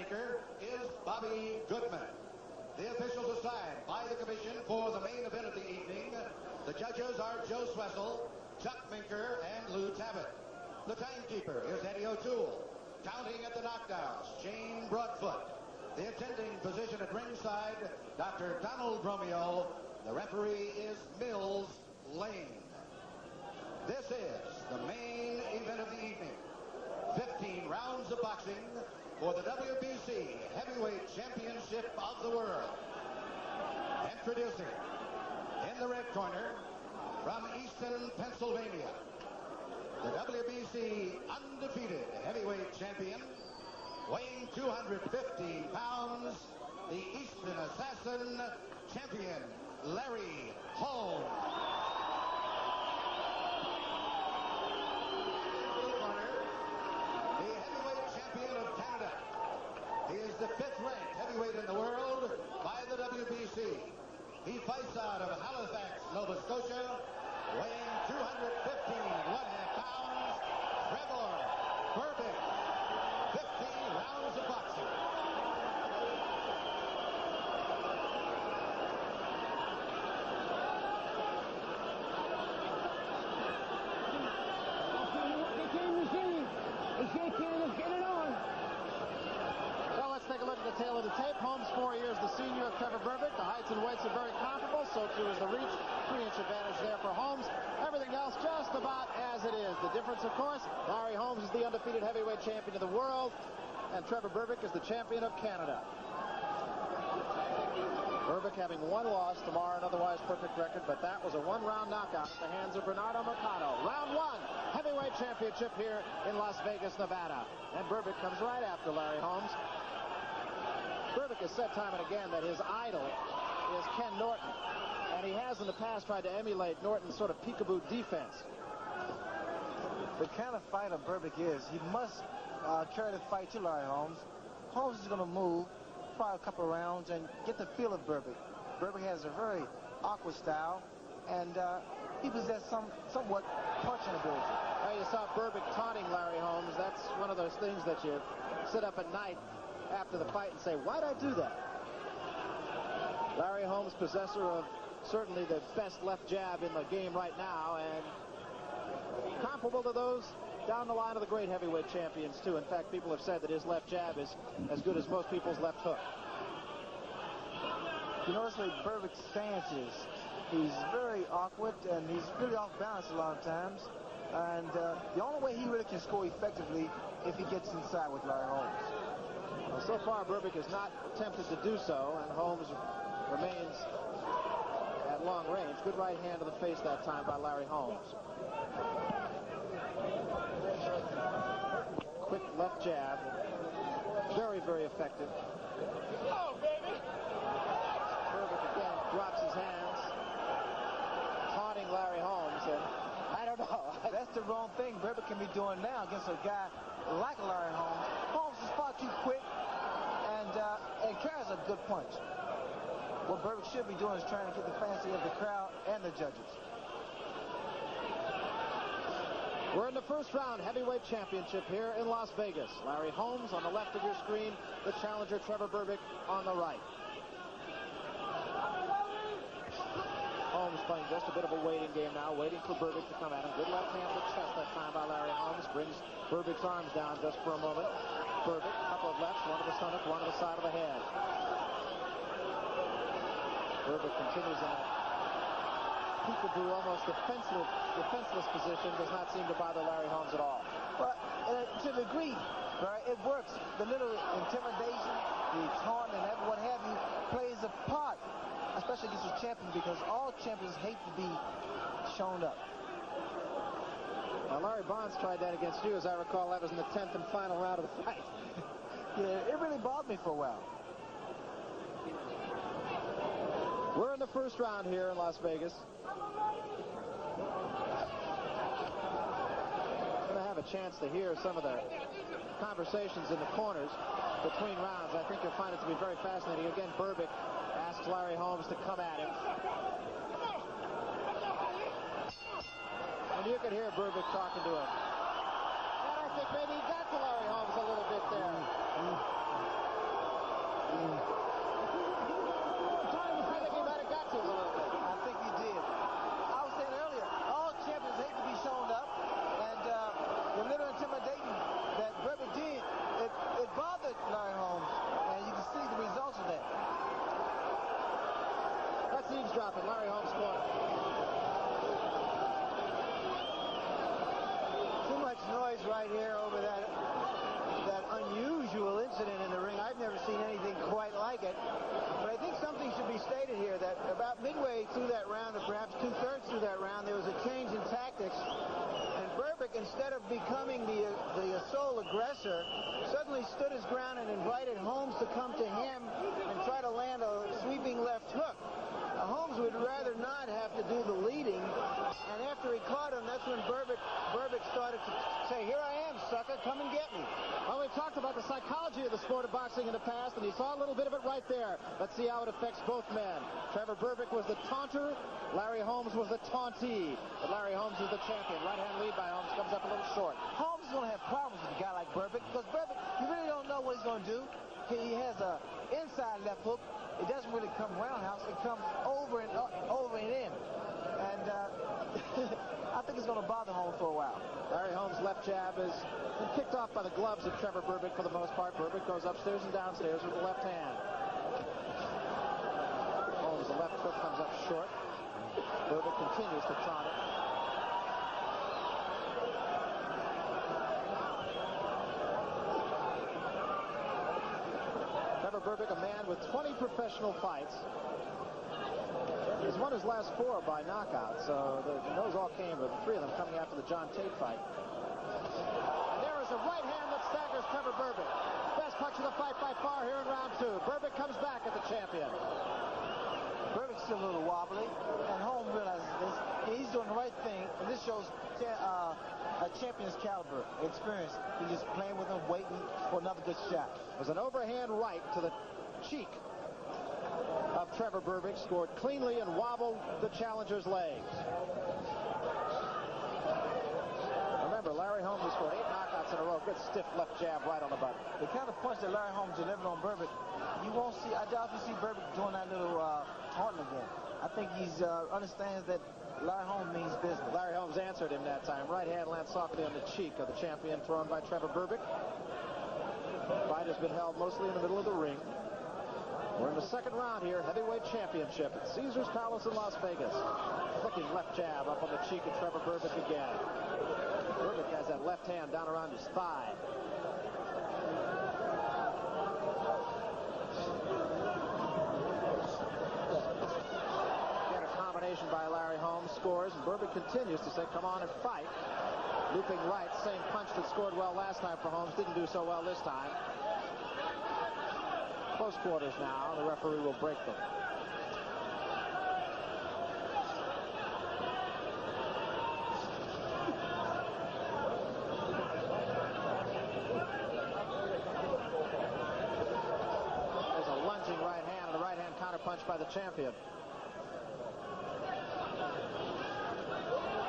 matchmaker is Bobby Goodman. The officials assigned by the commission for the main event of the evening. The judges are Joe Swessel, Chuck Minker, and Lou Tabbitt. The timekeeper is Eddie O'Toole. Counting at the knockdowns, Jane Broadfoot. The attending physician at ringside, Dr. Donald Romeo. The referee is Mills Lane. This is the main event of the evening. 15 rounds of boxing for the WBC Heavyweight Championship of the world. Introducing, in the red corner, from Easton, Pennsylvania, the WBC undefeated heavyweight champion, weighing 215 pounds, the Easton Assassin champion, Larry Holmes. He is the 5th-ranked heavyweight in the world by the WBC. He fights out of Halifax, Nova Scotia, weighing 215.5 pounds, Trevor Berbick. 15 rounds of boxing. Take a look at the tail of the tape. Holmes, 4 years the senior of Trevor Berbick. The heights and weights are very comparable. So too is the reach. 3-inch advantage there for Holmes. Everything else just about as it is. The difference, of course, Larry Holmes is the undefeated heavyweight champion of the world, and Trevor Berbick is the champion of Canada. Berbick having 1 loss, tomorrow an otherwise perfect record, but that was a 1-round knockout at the hands of Bernardo Mercado. Round 1, heavyweight championship here in Las Vegas, Nevada. And Berbick comes right after Larry Holmes. Berbick has said time and again that his idol is Ken Norton, and he has in the past tried to emulate Norton's sort of peekaboo defense. The kind of fighter Berbick is, he must carry the fight to Larry Holmes. Holmes is going to move, probably a couple of rounds, and get the feel of Berbick. Berbick has a very awkward style, and he possesses somewhat punching ability. Well, you saw Berbick taunting Larry Holmes. That's one of those things that you sit up at night after the fight and say, why'd I do that? Larry Holmes, possessor of certainly the best left jab in the game right now, and comparable to those down the line of the great heavyweight champions, too. In fact, people have said that his left jab is as good as most people's left hook. You notice the way Berbick's stance is. He's very awkward, and he's really off balance a lot of times. And the only way he really can score effectively if he gets inside with Larry Holmes. Well, so far, Berbick has not attempted to do so, and Holmes remains at long range. Good right hand to the face that time by Larry Holmes. Quick left jab. Very, very effective. Oh, baby! Berbick again drops his hands, taunting Larry Holmes, and I don't know. That's the wrong thing Berbick can be doing now against a guy like Larry Holmes. Holmes is far too quick and carries a good punch. What Berbick should be doing is trying to get the fancy of the crowd and the judges. We're in the first round heavyweight championship here in Las Vegas. Larry Holmes on the left of your screen, the challenger Trevor Berbick on the right. Holmes playing just a bit of a waiting game now, waiting for Berbick to come at him. Good left hand to the chest that time by Larry Holmes. Brings Berbick's arms down just for a moment. Berbick, a couple of lefts, one to the stomach, one to the side of the head. Berbick continues in that peekaboo, almost defenseless position. Does not seem to bother Larry Holmes at all. But to a degree, right, it works. The little intimidation, the taunt, and what have you plays a part, especially against a champion, because all champions hate to be shown up. Now, Larry Bonds tried that against you. As I recall, that was in the 10th and final round of the fight. Yeah, it really bothered me for a while. We're in the first round here in Las Vegas. Going to have a chance to hear some of the conversations in the corners between rounds. I think you'll find it to be very fascinating. Again, Berbick asks Larry Holmes to come at him. And you could hear Berbick talking to him. And I think maybe he got to Larry Holmes a little bit there. eavesdrop in Larry Holmes' corner. Too much noise right here over that unusual incident in the ring. I've never seen anything quite like it. But I think something should be stated here that about midway through that round, or perhaps two-thirds through that round, there was a change in tactics. And Berbick, instead of becoming the sole aggressor, suddenly stood his ground and invited Holmes to come to him and try to land a sweeping left hook. Holmes would rather not have to do the leading, and after he caught him, that's when Berbick started to say, "Here I am, sucker, come and get me." Well, we've talked about the psychology of the sport of boxing in the past, and you saw a little bit of it right there. Let's see how it affects both men. Trevor Berbick was the taunter. Larry Holmes was the tauntee. But Larry Holmes is the champion. Right-hand lead by Holmes comes up a little short. Holmes is going to have problems with a guy like Berbick, because Berbick, you really don't know what he's going to do. He has a inside left hook. It doesn't really come roundhouse. It comes over and in. And I think it's going to bother Holmes for a while. Larry Holmes' left jab is kicked off by the gloves of Trevor Berbick for the most part. Berbick goes upstairs and downstairs with the left hand. Holmes' left hook comes up short. Berbick continues to taunt it. Trevor Berbick, a man with 20 professional fights. He's won his last 4 by knockout, so those all came with 3 of them coming after the John Tate fight. And there is a right hand that staggers Trevor Berbick. Best punch of the fight by far here in round 2. Berbick comes back at the champion. Berbick's still a little wobbly, and Holmes realizes this. He's doing the right thing, and this shows a champion's caliber, experience. He's just playing with him, waiting for another good shot. It was an overhand right to the cheek of Trevor Berbick, scored cleanly and wobbled the challenger's legs. Remember, Larry Holmes has scored 8 knockouts in a row. Good stiff left jab right on the button. The kind of punch that Larry Holmes delivered on Berbick, you won't see. I doubt you see Berbick doing that little taunting again. I think he's understands that Larry Holmes means business. Larry Holmes answered him that time. Right hand lands softly on the cheek of the champion, thrown by Trevor Berbick. The fight has been held mostly in the middle of the ring. We're in the second round here, heavyweight championship at Caesars Palace in Las Vegas. Flicking left jab up on the cheek of Trevor Berbick again. Berbick has that left hand down around his thigh. Again, a combination by Larry Holmes scores, and Berbick continues to say, "Come on and fight." Looping right, same punch that scored well last time for Holmes, didn't do so well this time. Close quarters now. The referee will break them. There's a lunging right hand and a right hand counterpunch by the champion.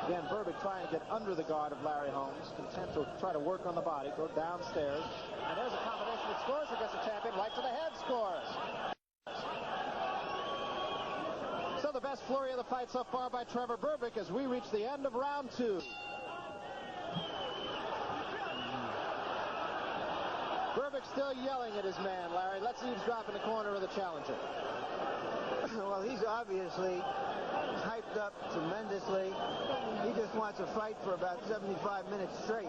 Again, Berbick trying to get under the guard of Larry Holmes, content to try to work on the body, go downstairs. And there's a combination that scores against the champion. Right to the head scores. So the best flurry of the fight so far by Trevor Berbick as we reach the end of round 2. Berbick still yelling at his man, Larry. Let's eavesdrop in the corner of the challenger. Well, he's obviously hyped up tremendously. He just wants to fight for about 75 minutes straight.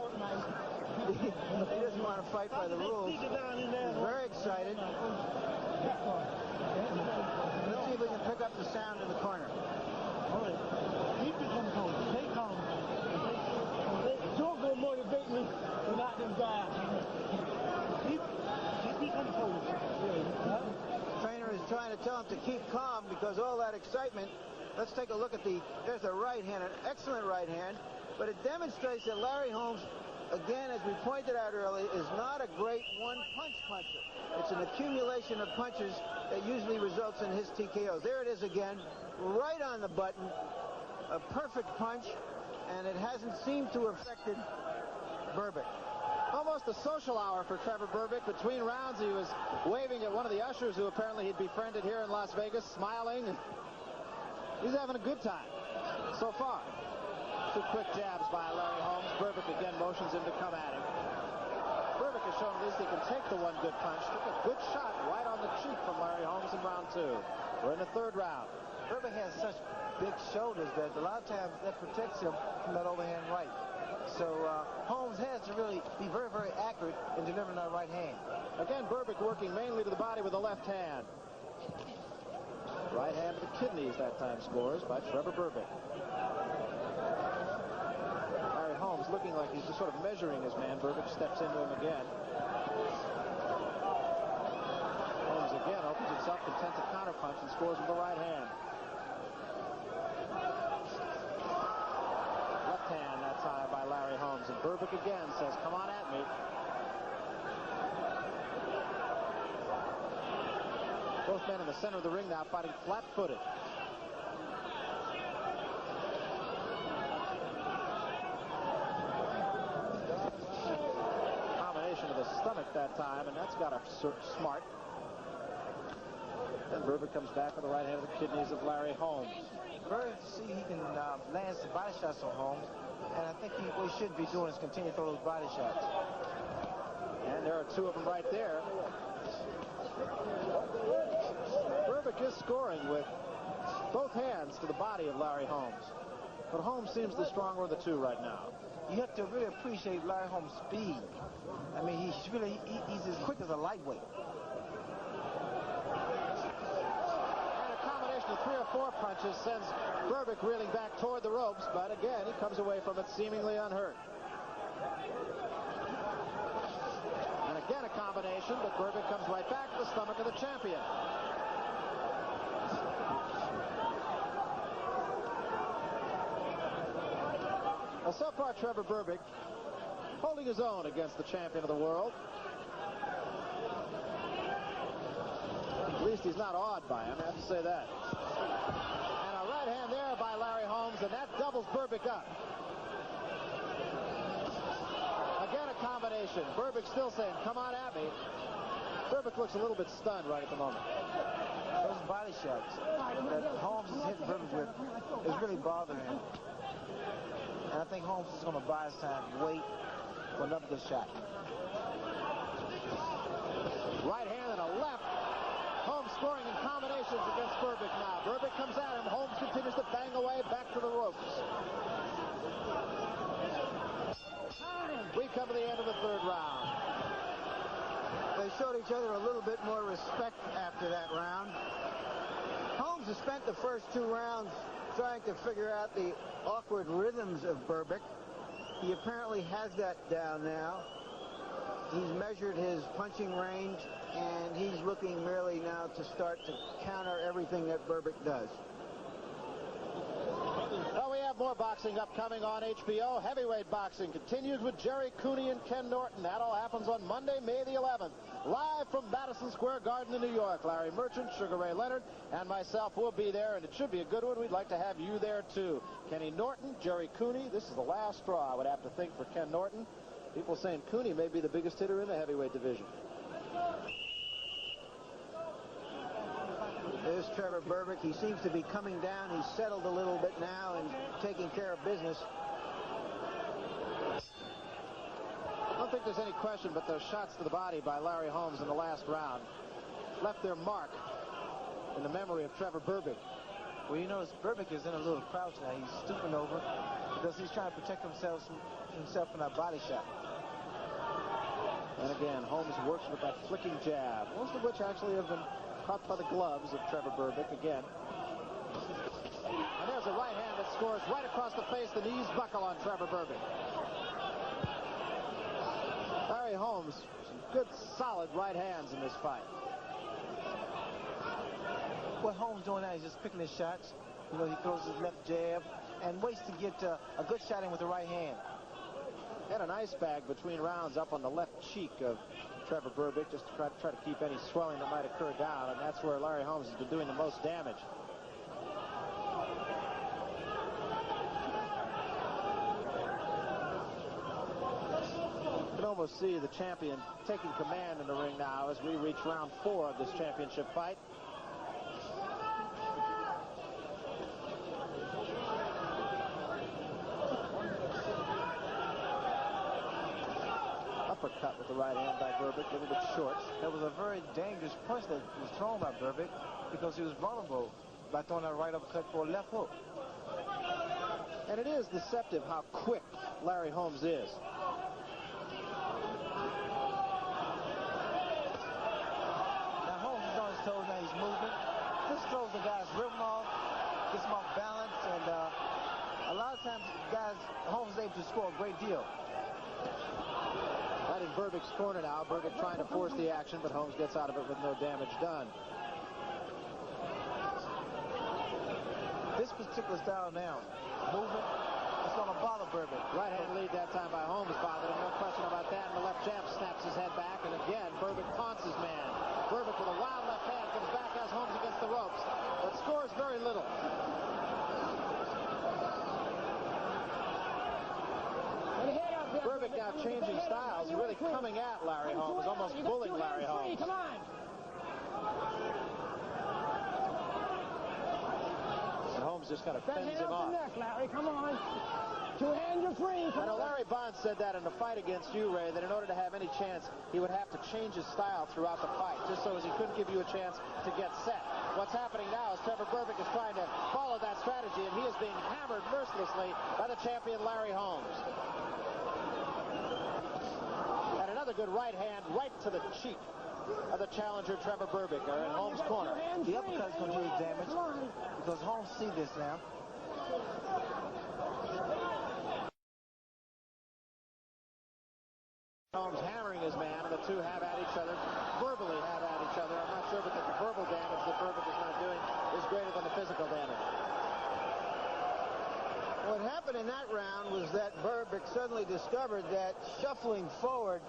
He doesn't want to fight by the rules. He's very excited. Let's see if we can pick up the sound in the corner. Keep it composed. Stay calm. Don't go motivate me to knock them down. Keep it composed. Trainer is trying to tell him to keep calm because all that excitement. Let's take a look at there's a right hand, an excellent right hand, but it demonstrates that Larry Holmes, again, as we pointed out earlier, is not a great one-punch puncher. It's an accumulation of punches that usually results in his TKOs. There it is again, right on the button, a perfect punch, and it hasn't seemed to have affected Berbick. Almost a social hour for Trevor Berbick. Between rounds, he was waving at one of the ushers who apparently he'd befriended here in Las Vegas, smiling. He's having a good time so far. 2 quick jabs by Larry Holmes. Berbick again motions him to come at him. Berbick has shown at least he can take the one good punch. Took a good shot right on the cheek from Larry Holmes in round 2. We're in the 3rd round. Berbick has such big shoulders that a lot of times that protects him from that overhand right. So Holmes has to really be very, very accurate in delivering that right hand. Again, Berbick working mainly to the body with the left hand. Right hand to the kidneys that time scores by Trevor Berbick. Larry Holmes looking like he's just sort of measuring his man. Berbick steps into him again. Holmes again opens himself, content to counterpunch, and scores with the right hand. Left hand that time by Larry Holmes, and Berbick again says, "Come on at me." Both men in the center of the ring now fighting flat-footed. Combination to the stomach that time, and that's got a smart. Then Berbick comes back with the right hand of the kidneys of Larry Holmes. Berbick, see, he can land some body shots on Holmes, and I think what he should be doing is continue to throw those body shots. And there are two of them right there. Berbick is scoring with both hands to the body of Larry Holmes. But Holmes seems the stronger of the two right now. You have to really appreciate Larry Holmes' speed. I mean, he's as quick as a lightweight. And a combination of 3 or 4 punches sends Berbick reeling back toward the ropes, but again, he comes away from it seemingly unhurt. And again, a combination, but Berbick comes right back to the stomach of the champion. Well, so far, Trevor Berbick holding his own against the champion of the world. At least he's not awed by him, I have to say that. And a right hand there by Larry Holmes, and that doubles Berbick up. Again, a combination. Berbick still saying, "Come on at me." Berbick looks a little bit stunned right at the moment. Those body shots that Holmes is hitting Berbick with is really bothering him. And I think Holmes is going to buy his time, wait for another good shot. Right hand and a left. Holmes scoring in combinations against Berbick now. Berbick comes at him. Holmes continues to bang away back to the ropes. We come to the end of the 3rd round. They showed each other a little bit more respect after that round. Holmes has spent the first 2 rounds trying to figure out the awkward rhythms of Berbick. He apparently has that down now. He's measured his punching range, and he's looking merely now to start to counter everything that Berbick does. Well, we have more boxing upcoming on HBO. Heavyweight boxing continues with Jerry Cooney and Ken Norton. That all happens on Monday, May the 11th. Live from Madison Square Garden in New York. Larry Merchant, Sugar Ray Leonard, and myself will be there, and it should be a good one. We'd like to have you there, too. Kenny Norton, Jerry Cooney. This is the last straw, I would have to think, for Ken Norton. People saying Cooney may be the biggest hitter in the heavyweight division. There's Trevor Berbick. He seems to be coming down. He's settled a little bit now and taking care of business. I don't think there's any question, but those shots to the body by Larry Holmes in the last round left their mark in the memory of Trevor Berbick. Well, you notice Berbick is in a little crouch now. He's stooping over because he's trying to protect himself from that body shot. And again, Holmes works with that flicking jab, most of which actually have been caught by the gloves of Trevor Berbick again. And there's a right hand that scores right across the face. The knees buckle on Trevor Berbick. Larry Holmes, some good, solid right hands in this fight. What Holmes doing now is just picking his shots. You know, he throws his left jab and waits to get a good shot in with the right hand. Had an ice bag between rounds up on the left cheek of Trevor Berbick just to try to keep any swelling that might occur down, and that's where Larry Holmes has been doing the most damage. You can almost see the champion taking command in the ring now as we reach round 4 of this championship fight. Uppercut with the right hand by Berbick, a little bit short. That was a very dangerous punch that was thrown by Berbick because he was vulnerable. by throwing a right uppercut for a left hook. And it is deceptive how quick Larry Holmes is. Now Holmes is on his toes, now he's moving. This throws the guy's rhythm off, gets him off balance, and a lot of times guys, Holmes is able to score a great deal. Right in Berbick's corner now. Berbick trying to force the action, but Holmes gets out of it with no damage done. This particular style now, movement, it's going to bother Berbick. Right hand lead that time by Holmes bothered him, no question about that. And the left jab snaps his head back, and again, Berbick taunts his man. Berbick with a wild left hand comes back, has Holmes against the ropes, but scores very little. Berbick now changing styles, really coming at Larry Holmes, almost bullying Larry Holmes. Come on. And Holmes just kind of fends him off. Neck, Larry. Come on. Two hands, you're free. I know Larry Bonds said that in the fight against you, Ray, that in order to have any chance, he would have to change his style throughout the fight, just so as he couldn't give you a chance to get set. What's happening now is Trevor Berbick is trying to follow that strategy, and he is being hammered mercilessly by the champion Larry Holmes. And another good right hand right to the cheek of the challenger Trevor Berbick, or in Holmes' corner. The uppercut is going to do his damage because Holmes sees this now. Holmes hammering his man, and the two have at each other, verbally have at each other. I'm not sure, but that the verbal damage that Berbick is not doing is greater than the physical damage. What happened in that round was that Berbick suddenly discovered that shuffling forward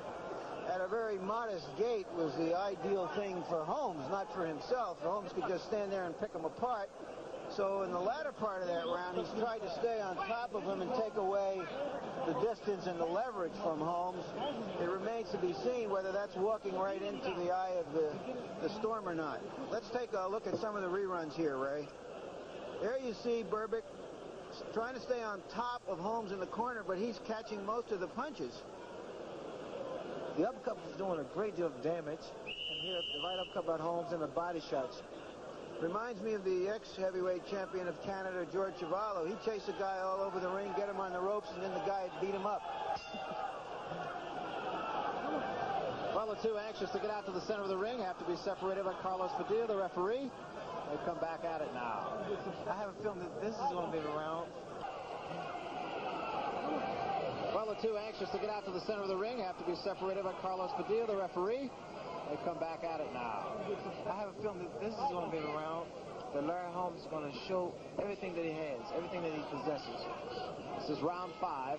at a very modest gait was the ideal thing for Holmes, not for himself. Holmes could just stand there and pick him apart. So in the latter part of that round, he's tried to stay on top of him and take away the distance and the leverage from Holmes. It remains to be seen whether that's walking right into the eye of the storm or not. Let's take a look at some of the reruns here, Ray. There you see Berbick trying to stay on top of Holmes in the corner, but he's catching most of the punches. The uppercut was doing a great deal of damage. And here, the right uppercut by Holmes and the body shots. Reminds me of the ex-heavyweight champion of Canada, George Chuvalo. He chased a guy all over the ring, get him on the ropes, and then the guy beat him up. Well, the two anxious to get out to the center of the ring have to be separated by Carlos Padilla, the referee. They come back at it now. I have a feeling that this is going to be the round. Well, the two anxious to get out to the center of the ring have to be separated by Carlos Padilla, the referee. They come back at it now. I have a feeling that this is going to be the round that Larry Holmes is going to show everything that he has, everything that he possesses. This is round 5.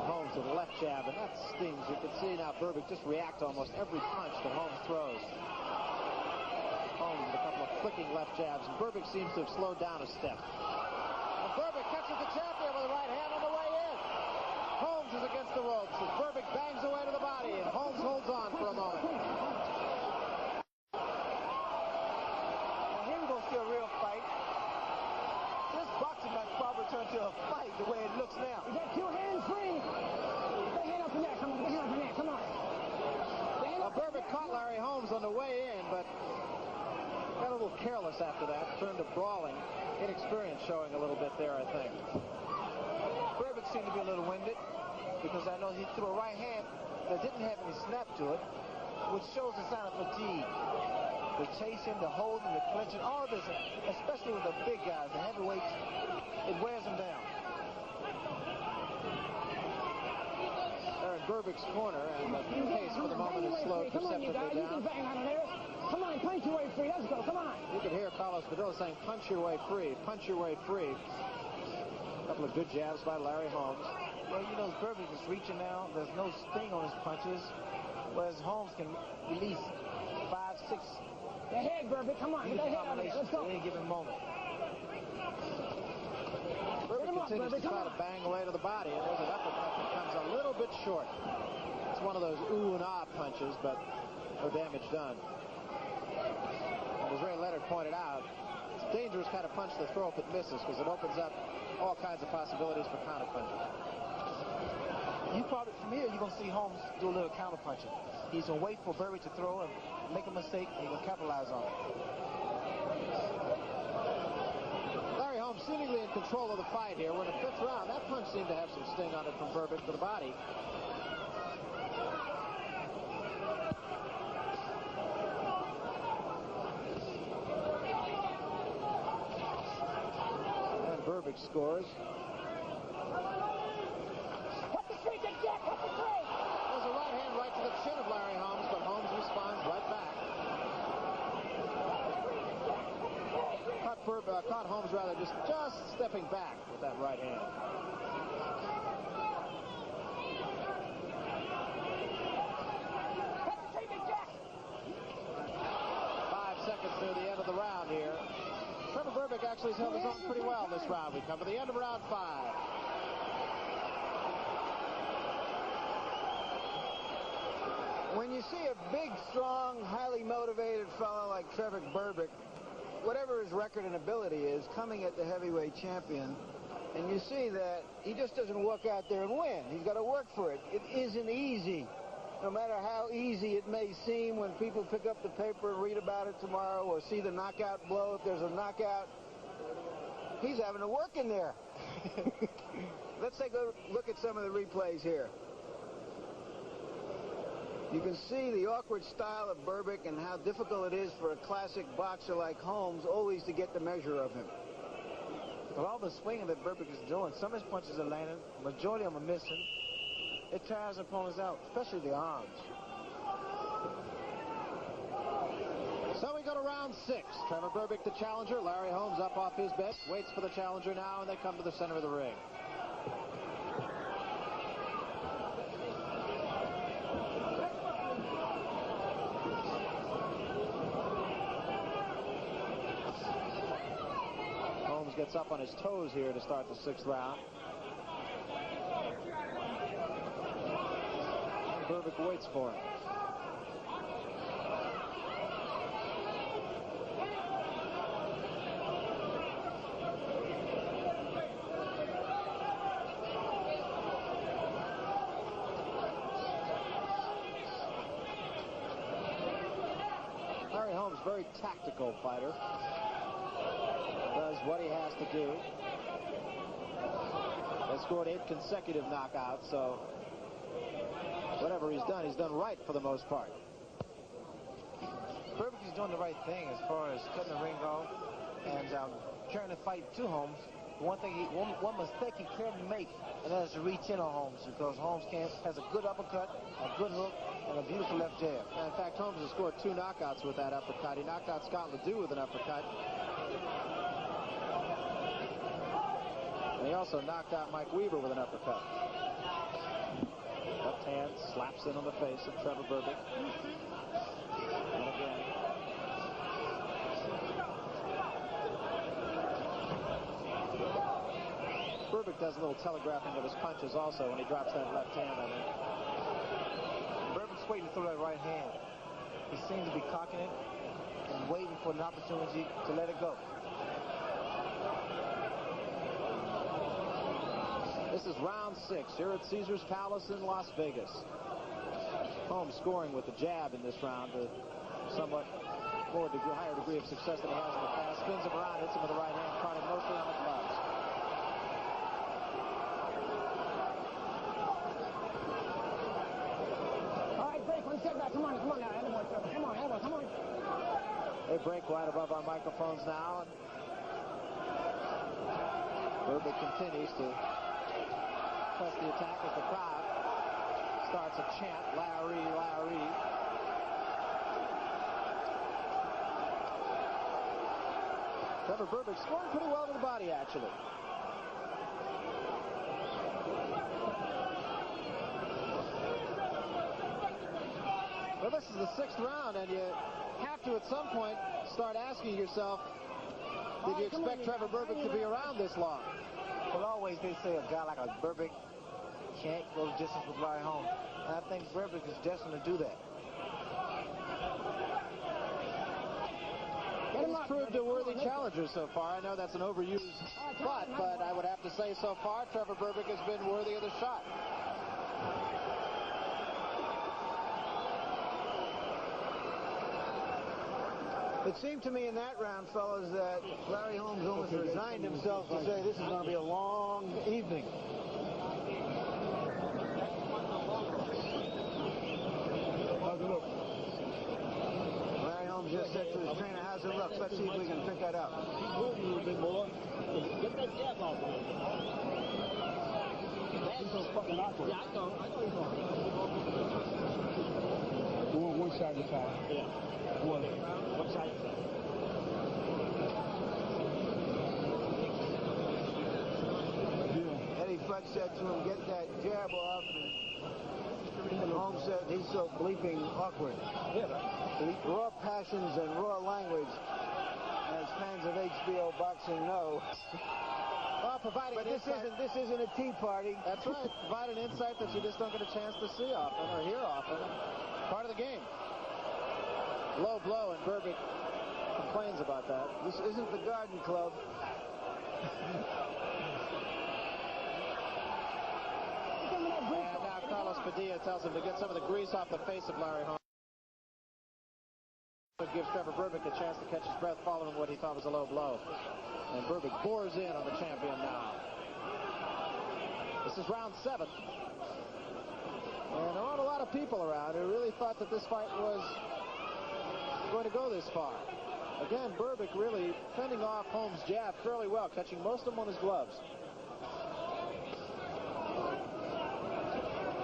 Holmes with a left jab, and that stings. You can see now Berbick just react to almost every punch that Holmes throws. Holmes with a couple of flicking left jabs, and Berbick seems to have slowed down a step. And Berbick catches the champion with a right hand on the way in. Holmes is against the ropes as Berbick bangs away to the body, and Holmes holds on for a moment. Now here we're going to see a real fight. This boxing match probably turned to a fight the way it looks now. You got two hands free. Put hand up the neck. Come on, put hand up the neck. Come on. Berbick caught Larry Holmes on the way in, but got a little careless after that. Turned to brawling. Inexperience showing a little bit there, I think. Berbick seemed to be a little winded because I know he threw a right hand that didn't have any snap to it, which shows a sign of fatigue. The chasing, the holding, the clinching, all this, especially with the big guys, the heavyweights, it wears them down. They're in Berbick's corner, and the pace for the moment is slowed perceptibly down. You can bang out of there. Come on, punch your way free. Let's go. Come on. You can hear Carlos Padilla saying, punch your way free, punch your way free. A couple of good jabs by Larry Holmes. Well, you know, Berbick is reaching now. There's no sting on his punches, whereas Holmes can release 5, 6. The head, Berbick. Come on. Get that head out of there. Let's go. At any given moment. Berbick continues to try to bang away to the body, and there's an uppercut that comes a little bit short. It's one of those ooh and ah punches, but no damage done. And as Ray Leonard pointed out, it's a dangerous kind of punch to throw if it misses, because it opens up all kinds of possibilities for counter punches. You probably, from here, you're going to see Holmes do a little counter punching. He's going to wait for Berbick to throw and make a mistake, and he's going to capitalize on it. Larry Holmes seemingly in control of the fight here. We're in the 5th round. That punch seemed to have some sting on it from Berbick to the body. And Berbick scores. There's a right hand right to the chin of Larry Holmes, but Holmes responds right back. Caught Holmes rather just stepping back with that right hand. Near the end of the round here. Trevor Berbick actually has held his own pretty well this round. We come to the end of round 5. When you see a big, strong, highly motivated fellow like Trevor Berbick, whatever his record and ability is, coming at the heavyweight champion, and you see that he just doesn't walk out there and win. He's got to work for it. It isn't easy. No matter how easy it may seem when people pick up the paper and read about it tomorrow or see the knockout blow, if there's a knockout, he's having to work in there. Let's take a look at some of the replays here. You can see the awkward style of Berbick and how difficult it is for a classic boxer like Holmes always to get the measure of him. With all the swinging that Berbick is doing, some of his punches are landing, majority of them are missing. It tires opponents out, especially the arms. So we go to round 6. Trevor Berbick, the challenger. Larry Holmes up off his bench, waits for the challenger now, and they come to the center of the ring. Holmes gets up on his toes here to start the 6th round. Berbick waits for him. Larry Holmes, very tactical fighter. Does what he has to do. Has scored 8 consecutive knockouts, so whatever he's done right for the most part. Berbick is doing the right thing as far as cutting the ring off and carrying the fight to Holmes. One mistake he can't make, and that is to reach in on Holmes, because Holmes has a good uppercut, a good hook, and a beautiful left jab. And in fact, Holmes has scored 2 knockouts with that uppercut. He knocked out Scott Ledoux with an uppercut. And he also knocked out Mike Weaver with an uppercut. Left hand slaps in on the face of Trevor Berbick. And again. Berbick does a little telegraphing of his punches also when he drops that left hand, I think. Berbick's waiting to throw that right hand. He seems to be cocking it and waiting for an opportunity to let it go. This is round 6 here at Caesars Palace in Las Vegas. Holmes scoring with the jab in this round to somewhat higher degree of success than he has in the past. Spins him around, hits him with the right hand, caught him mostly on the gloves. All right, break 1 second. Come on now. Come on. They break right above our microphones now. Berbick continues to press the attack as the crowd starts a chant, Larry, Larry. Trevor Berbick scoring pretty well to the body, actually. Well, this is the 6th round, and you have to, at some point, start asking yourself, did you expect Trevor Berbick to be around this long? Well, always they say a guy like a Berbick can't go the distance with Larry Holmes. And I think Berbick is destined to do that. He's proved a worthy challenger so far. I know that's an overused butt, but I would have to say so far Trevor Berbick has been worthy of the shot. It seemed to me in that round, fellas, that Larry Holmes almost resigned himself to say this is going to be a long evening. Larry Holmes just said to his trainer, how's it look? Let's see if we can pick that up. Keep moving a little bit more. Get that jab off of him. He's so fucking awkward. Yeah, I know he's on. One side at a time. Yeah. One side at a time. Eddie Fudge said to him, get that jab off. And Holmes said he's so bleeping awkward. Yeah. Raw passions and raw language, as fans of HBO boxing know. Well, providing But this isn't a tea party. That's right. Provide an insight that you just don't get a chance to see often or hear often. Part of the game. Low blow, and Berbick complains about that. This isn't the Garden Club. And now Carlos Padilla tells him to get some of the grease off the face of Larry Holmes. It gives Trevor Berbick a chance to catch his breath following what he thought was a low blow. And Berbick bores in on the champion now. This is round 7. And there aren't a lot of people around who really thought that this fight was going to go this far. Again, Berbick really fending off Holmes' jab fairly well, catching most of them on his gloves.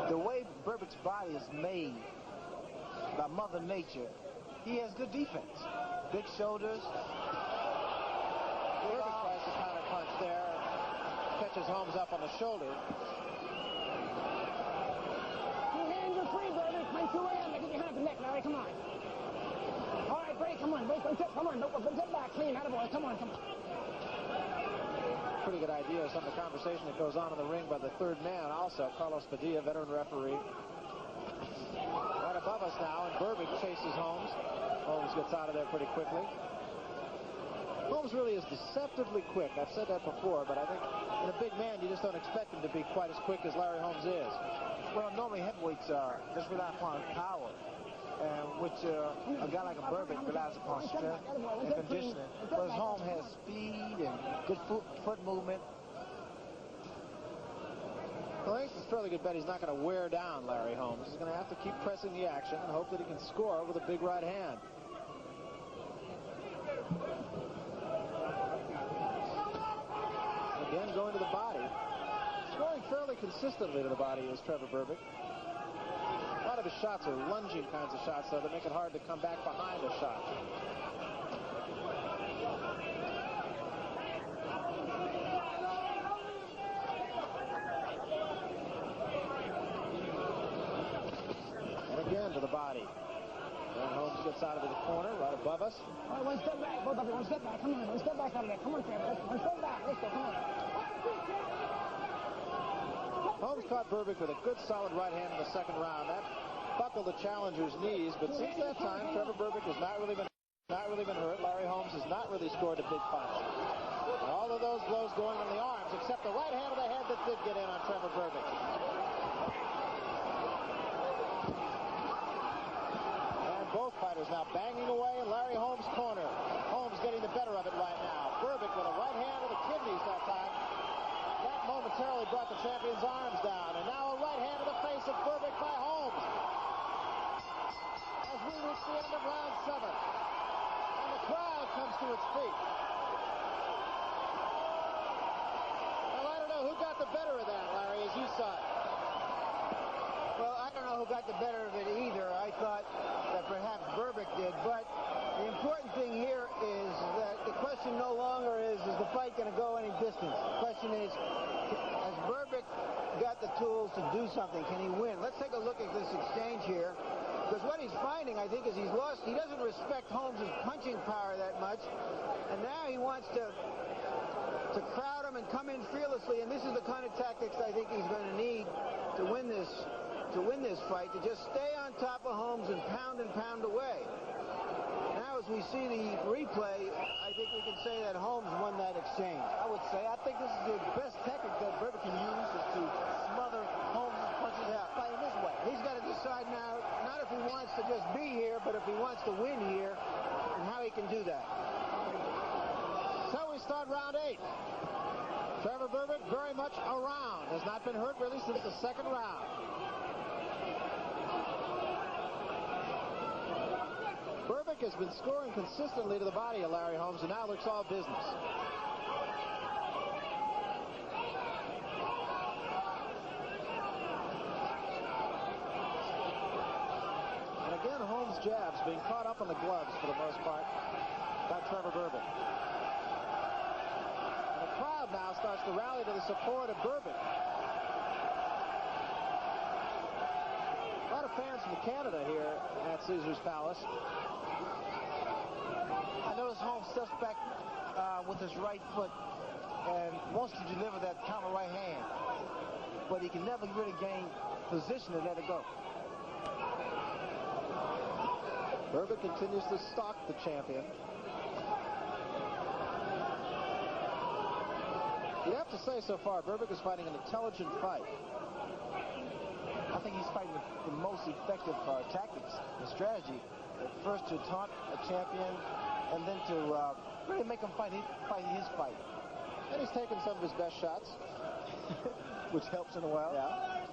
The way Berbick's body is made by Mother Nature, he has good defense. Big shoulders. Berbick tries to counter punch there. Catches Holmes up on the shoulder. 2 hands are free, Berbick. Make 2 hands. Get your hand to the neck, Larry. Come on. All right, break. Come on. Break. Come on. Get back clean. Attaboy. Come on. Pretty good idea of some of the conversation that goes on in the ring by the third man also, Carlos Padilla, veteran referee. Right above us now, and Berbick chases Holmes. Holmes gets out of there pretty quickly. Holmes really is deceptively quick. I've said that before, but I think in a big man, you just don't expect him to be quite as quick as Larry Holmes is. Well, normally heavyweights just rely upon power, which a guy like a Berbick relies upon strength and conditioning. Whereas Holmes has speed and good foot movement. Well, I think it's a fairly good bet he's not going to wear down Larry Holmes. He's going to have to keep pressing the action and hope that he can score with a big right hand. Again, going to the body. Scoring fairly consistently to the body is Trevor Berbick. A lot of his shots are lunging kinds of shots, though, that make it hard to come back behind a shot. And again to the body. And Holmes gets out of the corner right above us. All right, 1 step back. Both of you, 1 step back. Come on. 1 step back out of there. Come on, Trevor. 1 step back. Let's go. Come on. Holmes caught Berbick with a good solid right hand in the second round. That buckled the challenger's knees, but since that time, Trevor Berbick has not really been hurt. Larry Holmes has not really scored a big punch. And all of those blows going in the arms, except the right hand of the head that did get in on Trevor Berbick. And both fighters now banging away in Larry Holmes' corner. Holmes getting the better of it right now. Berbick with a right hand to the kidneys that time. That momentarily brought the champion's arms down. And now a right hand to the face of Berbick by Holmes. As we reach the end of round 7. And the crowd comes to its feet. Well, I don't know who got the better of that, Larry, as you saw it. Well, I don't know who got the better of it either. I thought that perhaps Berbick did, but the important thing here is that the question no longer is the fight going to go any distance? The question is, has Berbick got the tools to do something? Can he win? Let's take a look at this exchange here, because what he's finding, I think, is he doesn't respect Holmes' punching power that much, and now he wants to crowd him and come in fearlessly, and this is the kind of tactics I think he's going to need to win this fight, to just stay on top of Holmes and pound away. Now, as we see the replay, I think we can say that Holmes won that exchange. I would say, I think this is the best tactic that Berbick can use, is to smother Holmes' punches and fight him this way. He's got to decide now, not if he wants to just be here, but if he wants to win here. and how he can do that. So we start round 8. Trevor Berbick very much around. Has not been hurt really since the second round. Berbick has been scoring consistently to the body of Larry Holmes, and now looks all business. And again, Holmes' jabs being caught up on the gloves for the most part by Trevor Berbick. And the crowd now starts to rally to the support of Berbick. A lot of fans from Canada here at Caesars Palace. I notice Holmes steps back with his right foot and wants to deliver that counter right hand, but he can never really gain position to let it go. Berbick continues to stalk the champion. You have to say so far, Berbick is fighting an intelligent fight. I think he's fighting the most effective tactics and strategy. First to taunt a champion, and then to really make him fight his fight. And he's taken some of his best shots. Which helps in a while. Yeah.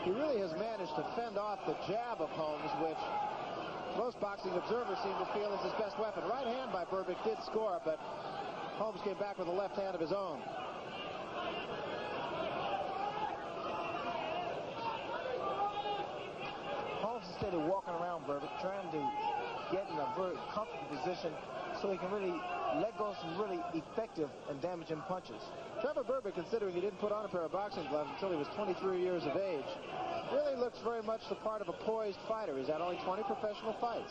He really has managed to fend off the jab of Holmes, which most boxing observers seem to feel is his best weapon. Right hand by Berbick did score, but Holmes came back with a left hand of his own. Holmes instead of walking around Berbick, trying to get in a very comfortable position so he can really let go of some really effective and damaging punches. Trevor Berbick, considering he didn't put on a pair of boxing gloves until he was 23 years of age, really looks very much the part of a poised fighter. He's had only 20 professional fights.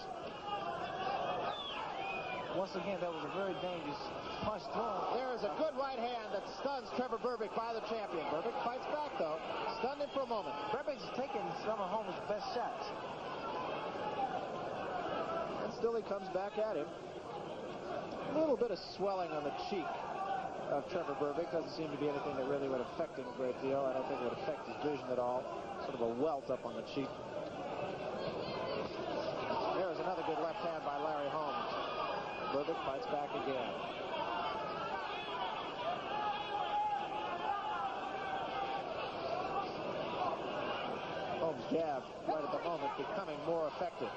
Once again, that was a very dangerous punch thrown. There is a good right hand that stuns Trevor Berbick by the champion. Berbick fights back, though. Stunned him for a moment. Berbick's taking some of Holmes' best shots. And still he comes back at him. A little bit of swelling on the cheek of Trevor Berbick. Doesn't seem to be anything that really would affect him a great deal. I don't think it would affect his vision at all. Sort of a welt up on the cheek. There's another good left hand by Larry Holmes. Berbick fights back again. Holmes' jab, right at the moment, becoming more effective.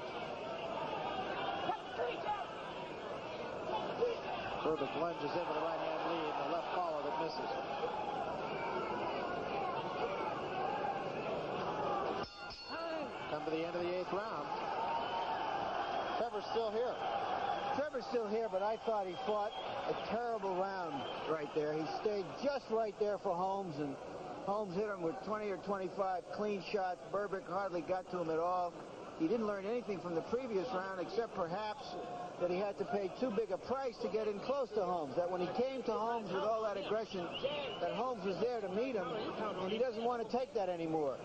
Berbick lunges in with a right-hand lead and a left follow that misses. Come to the end of the 8th round. Trevor's still here. Trevor's still here, but I thought he fought a terrible round right there. He stayed just right there for Holmes, and Holmes hit him with 20 or 25 clean shots. Berbick hardly got to him at all. He didn't learn anything from the previous round, except perhaps that he had to pay too big a price to get in close to Holmes. That when he came to Holmes with all that aggression, that Holmes was there to meet him, and he doesn't want to take that anymore.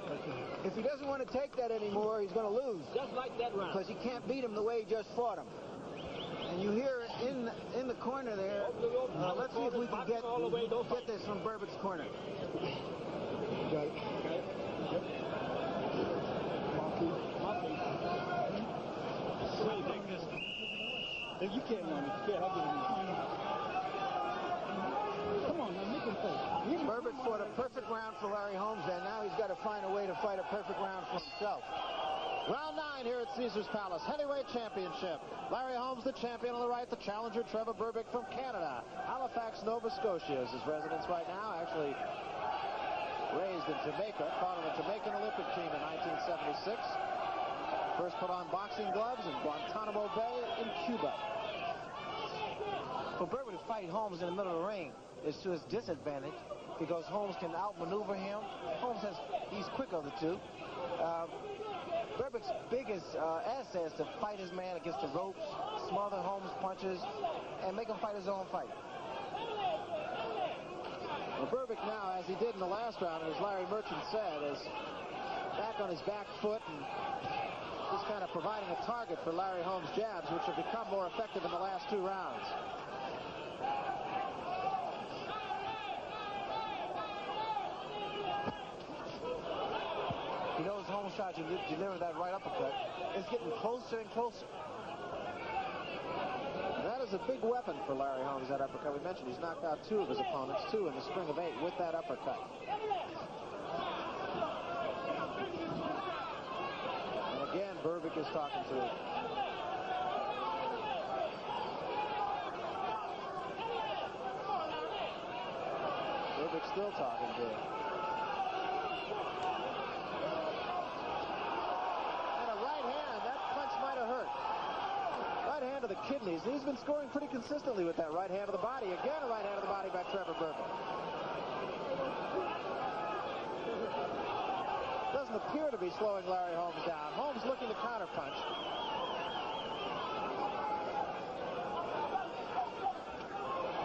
If he doesn't want to take that anymore, he's going to lose. Just like that round. Because he can't beat him the way he just fought him. And you hear in the corner there, let's see if we can get this from Berbick's corner. Got it. Yep. If you can't run it, I'll get him. Come on, man, make him fight. Berbick fought a perfect round for Larry Holmes, and now he's got to find a way to fight a perfect round for himself. Round 9 here at Caesars Palace, heavyweight championship. Larry Holmes, the champion on the right, the challenger, Trevor Berbick from Canada. Halifax, Nova Scotia is his residence right now. Actually raised in Jamaica, fought on the Jamaican Olympic team in 1976. First put on boxing gloves in Guantanamo Bay in Cuba. For Berbick to fight Holmes in the middle of the ring is to his disadvantage because Holmes can outmaneuver him. He's quick of the two. Berbick's biggest asset is to fight his man against the ropes, smother Holmes' punches, and make him fight his own fight. Well, Berbick now, as he did in the last round, and as Larry Merchant said, is back on his back foot and just kind of providing a target for Larry Holmes' jabs, which have become more effective in the last 2 rounds. He knows Holmes try to deliver that right uppercut. It's getting closer and closer. That is a big weapon for Larry Holmes, that uppercut. We mentioned he's knocked out 2 of his opponents, 2 in the string of 8 with that uppercut. And again, Berbick is talking to him. Berbick still talking to him. And a right hand, that punch might have hurt. Right hand to the kidneys. He's been scoring pretty consistently with that right hand to the body. Again, a right hand to the body by Trevor Berbick. Doesn't appear to be slowing Larry Holmes down. Holmes looking to counterpunch.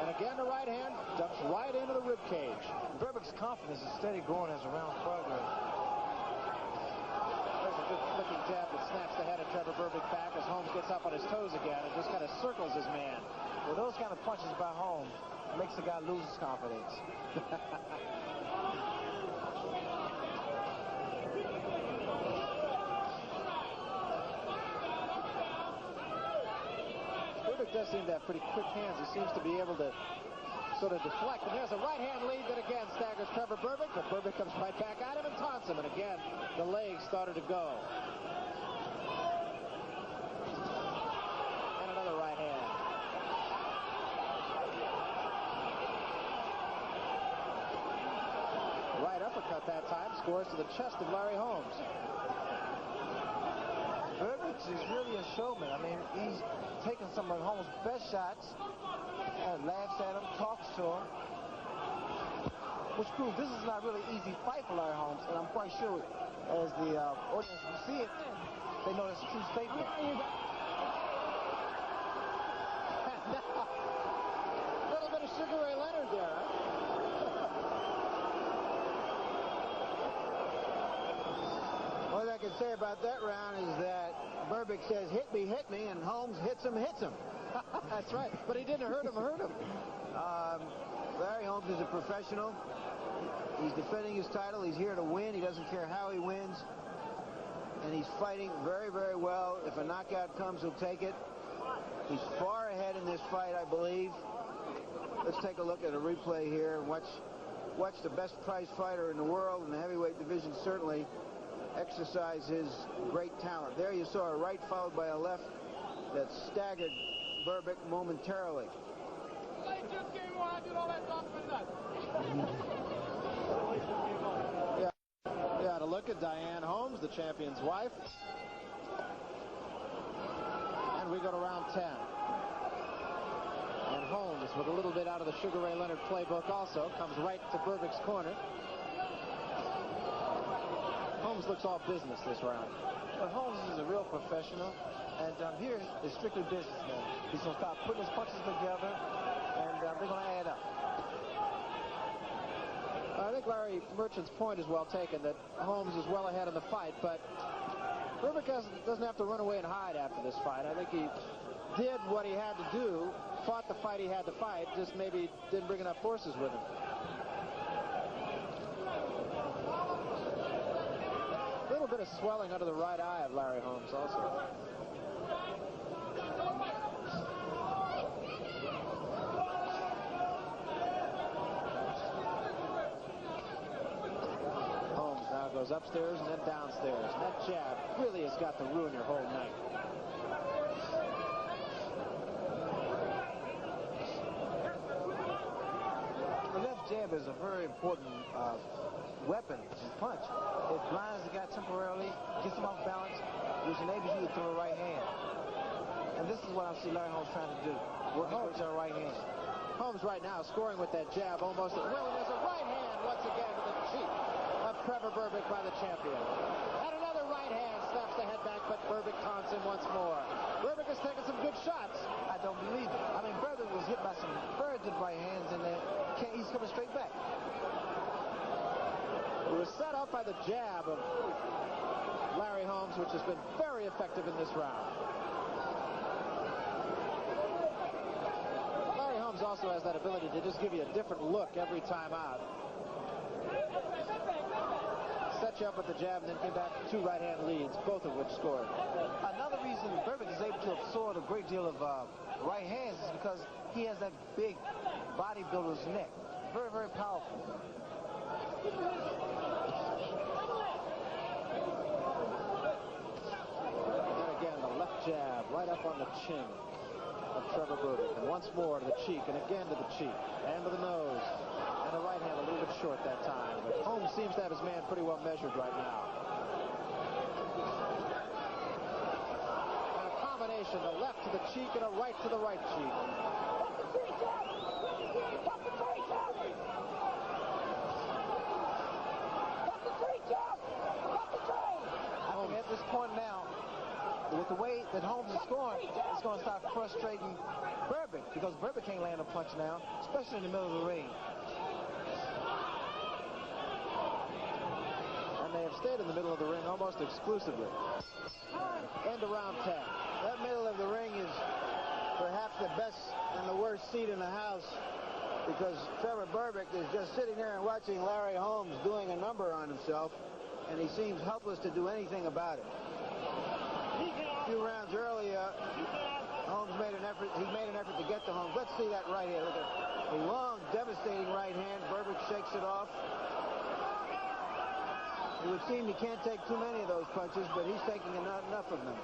And again, the right hand dumps right into the rib cage. Berbick's confidence is steady growing as the rounds progress. There's a good flicking jab that snaps the head of Trevor Berbick back as Holmes gets up on his toes again and just kind of circles his man. Well, those kind of punches by Holmes makes the guy lose his confidence. Berbick does seem to have pretty quick hands. He seems to be able to sort of deflect. And there's a right hand lead that again staggers Trevor Berbick, but Berbick comes right back at him and taunts him. And again, the legs started to go. And another right hand. Right uppercut that time scores to the chest of Larry Holmes. Berbick is really a showman. I mean, he's taking some of Holmes' best shots and laughs at him, talks to him, which proves this is not really an easy fight for Larry Holmes. And I'm quite sure as the audience will see it, they know that's a true statement. A little bit of Sugar Ray Leonard there, huh? All I can say about that round is that Berbick says, hit me, and Holmes hits him. That's right, but he didn't hurt him. Larry Holmes is a professional. He's defending his title. He's here to win. He doesn't care how he wins. And he's fighting very, very well. If a knockout comes, he'll take it. He's far ahead in this fight, I believe. Let's take a look at a replay here and watch the best prize fighter in the world in the heavyweight division certainly exercise his great talent. There you saw a right followed by a left that staggered Berbick momentarily. Yeah, to look at Diane Holmes, the champion's wife. And we go to round 10. And Holmes, with a little bit out of the Sugar Ray Leonard playbook also, comes right to Berbick's corner. Holmes looks all business this round. But Holmes is a real professional, and here is strictly business now. He's going to start putting his punches together, and they're going to add up. I think Larry Merchant's point is well taken, that Holmes is well ahead in the fight, but Berbick doesn't have to run away and hide after this fight. I think he did what he had to do, fought the fight he had to fight, just maybe didn't bring enough forces with him. A little bit of swelling under the right eye of Larry Holmes also. Holmes now goes upstairs and then downstairs. And that jab really has got to ruin your whole night. The left jab is a very important weapon to punch. It blinds the guy temporarily, gets him off balance, which enables you to throw a right hand. And this is what I see Larry Holmes trying to do, working towards our right hand. Holmes right now scoring with that jab almost at will, and there's a right hand once again to the cheek of Trevor Berbick by the champion. And another right hand snaps the head back, but Berbick taunts him once more. Berbick has taken some good shots. I don't believe it. I mean, Berbick was hit by some very good right hands, and he's coming straight back. It was set up by the jab of Larry Holmes, which has been very effective in this round. Larry Holmes also has that ability to just give you a different look every time out. set you up with the jab and then came back to 2 right-hand leads, both of which scored. Another reason Berbick is able to absorb a great deal of right hands is because he has that big bodybuilder's neck. Very, very powerful. And again, the left jab right up on the chin of Trevor Berbick. And once more to the cheek, and again to the cheek, and to the nose. And the right hand a little bit short that time. But Holmes seems to have his man pretty well measured right now. And a combination, the left to the cheek and a right to the right cheek. I think at this point now, with the way that Holmes is scoring, it's going to start frustrating Berbick, because Berbick can't land a punch now, especially in the middle of the ring. And they have stayed in the middle of the ring almost exclusively. End around tap. That middle of the ring is perhaps the best and the worst seat in the house, because Trevor Berbick is just sitting there and watching Larry Holmes doing a number on himself, and he seems helpless to do anything about it. A few rounds earlier, Holmes made an effort. He made an effort to get to Holmes. Let's see that right here. Look at a long, devastating right hand. Berbick shakes it off. It would seem he can't take too many of those punches, but he's taking not enough of them.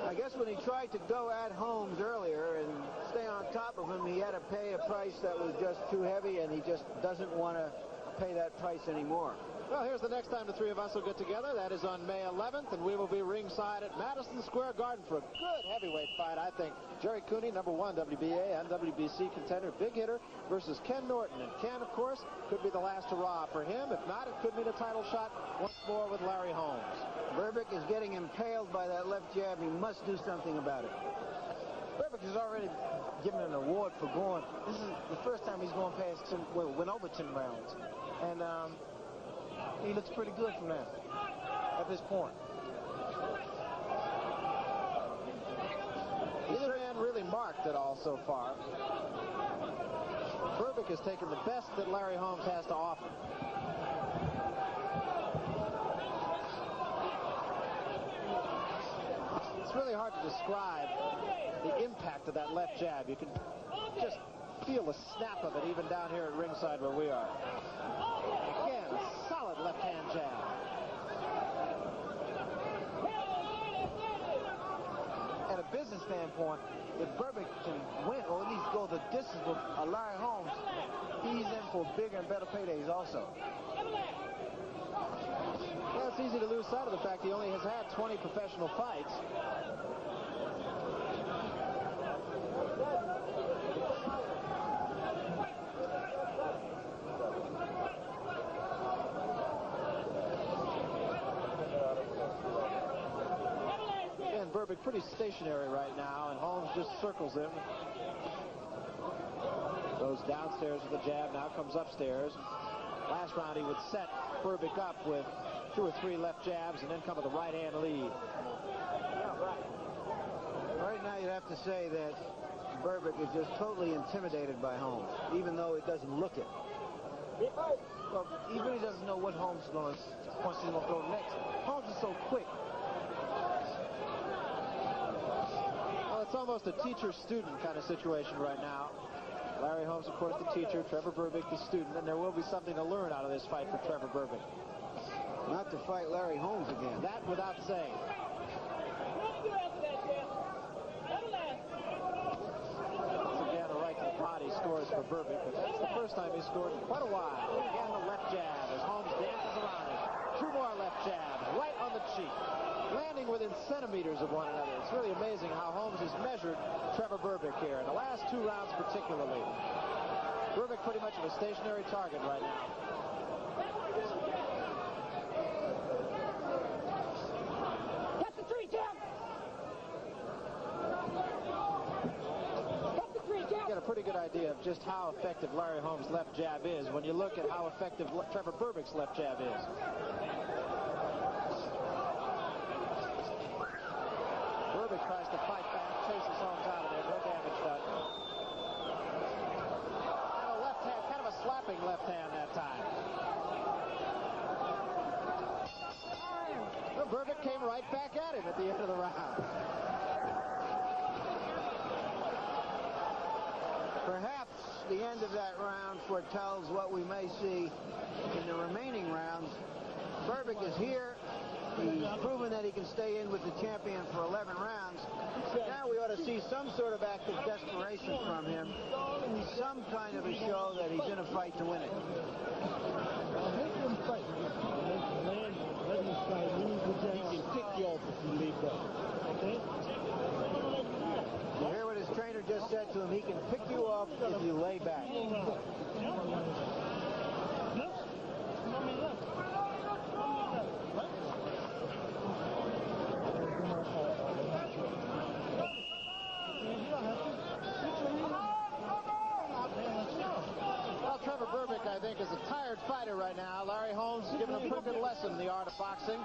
I guess when he tried to go at Holmes earlier and stay on top of him, he had to pay a price that was just too heavy, and he just doesn't want to pay that price anymore. Well, here's the next time the three of us will get together. That is on May 11th, and we will be ringside at Madison Square Garden for a good heavyweight fight, I think. Jerry Cooney, #1 WBA and WBC contender, big hitter, versus Ken Norton. And Ken, of course, could be the last hurrah for him. If not, it could mean a title shot once more with Larry Holmes. Berbick is getting impaled by that left jab. He must do something about it. Berbick has already given an award for going. This is the first time he's going past 10, well, went over 10 rounds. And he looks pretty good from now at this point. Neither man really marked at all so far. Berbick has taken the best that Larry Holmes has to offer. It's really hard to describe the impact of that left jab. You can just feel the snap of it even down here at ringside where we are. Again, a solid left-hand jab. At a business standpoint, if Berbick can win or at least go the distance with Larry Holmes, he's in for bigger and better paydays also. Well, it's easy to lose sight of the fact he only has had 20 professional fights. Again, Berbick pretty stationary right now, and Holmes just circles him. Goes downstairs with the jab, now comes upstairs. Last round he would set Berbick up with 2 or 3 left jabs and then come with a right-hand lead. Right now you'd have to say that Berbick is just totally intimidated by Holmes, even though it doesn't look it. Well, he really doesn't know what Holmes is going to throw next. Holmes is so quick. Well, it's almost a teacher-student kind of situation right now. Larry Holmes, of course, the teacher, Trevor Berbick, the student, and there will be something to learn out of this fight for Trevor Berbick. Not to fight Larry Holmes again. That without saying. Once again, a right to the body scores for Berbick, but that's the first time he scored in quite a while. Again, the left jab as Holmes dances around it. 2 more left jabs, right on the cheek, landing within centimeters of one another. It's really amazing how Holmes has measured Trevor Berbick here, in the last 2 rounds particularly. Berbick pretty much of a stationary target right now. Cut the 3 jab. Cut the 3 jab. You get a pretty good idea of just how effective Larry Holmes' left jab is when you look at how effective Trevor Berbick's left jab is. Berbick tries to fight back, chases Holmes out of there, no damage done. And a left hand, kind of a slapping left hand that time. Well, Berbick came right back at him at the end of the round. Perhaps the end of that round foretells what we may see in the remaining rounds. Berbick is here. He's proven that he can stay in with the champion for 11 rounds. Now we ought to see some sort of act of desperation from him. Some kind of a show that he's in a fight to win it. You hear what his trainer just said to him? He can pick you up if you lay back. Well, Trevor Berbick, I think, is a tired fighter right now. Larry Holmes giving him a pretty good lesson in the art of boxing.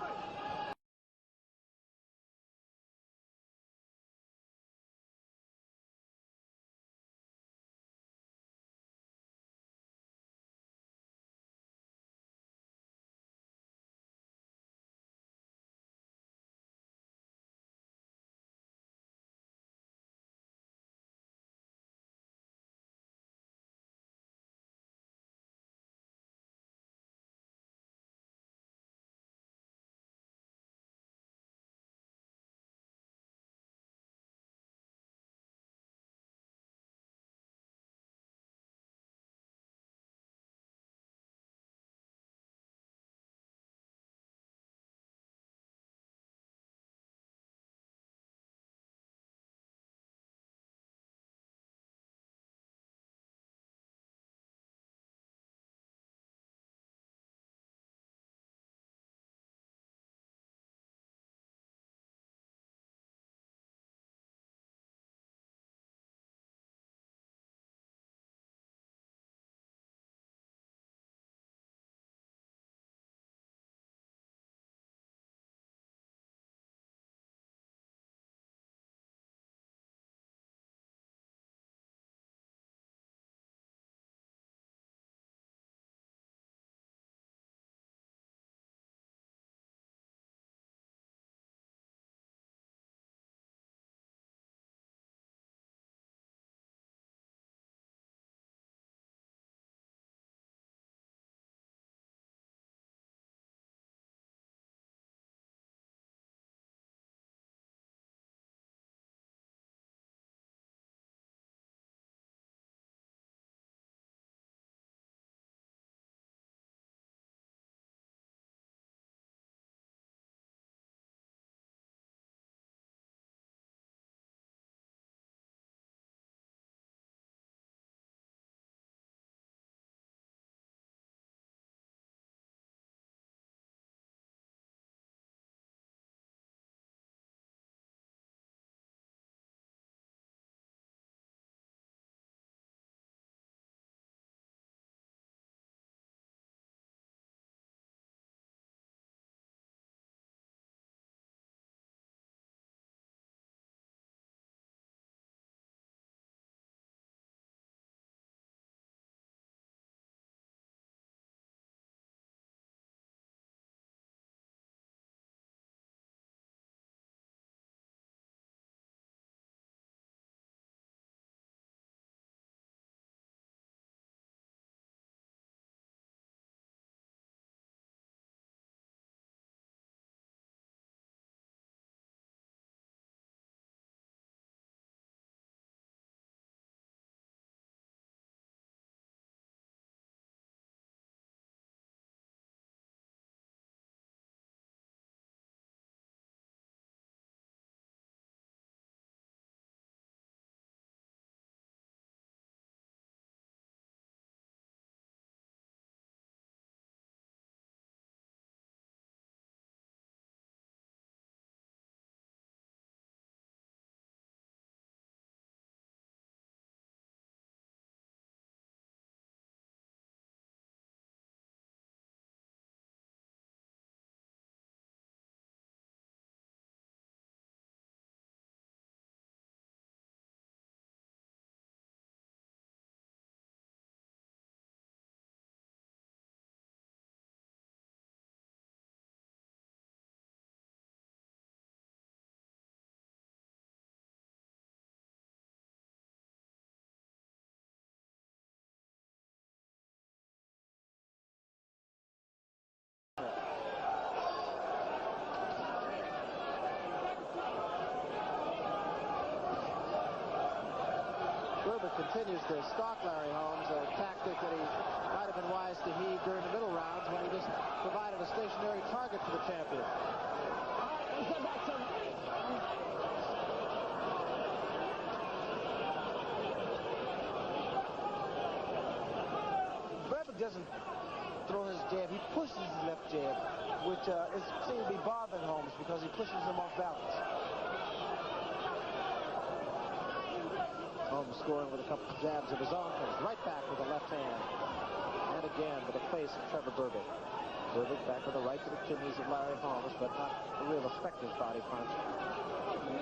Berbick continues to stalk Larry Holmes, a tactic that he might have been wise to heed during the middle rounds when he just provided a stationary target for the champion. All right, let's get back to Berbick doesn't throw his jab. He pushes his left jab, which seems to be bothering Holmes because he pushes him off balance. Holmes scoring with a couple of jabs of his own, comes right back with the left hand. And again to the face of Trevor Berbick. Berbick back with the right to the kidneys of Larry Holmes, but not a real effective body punch.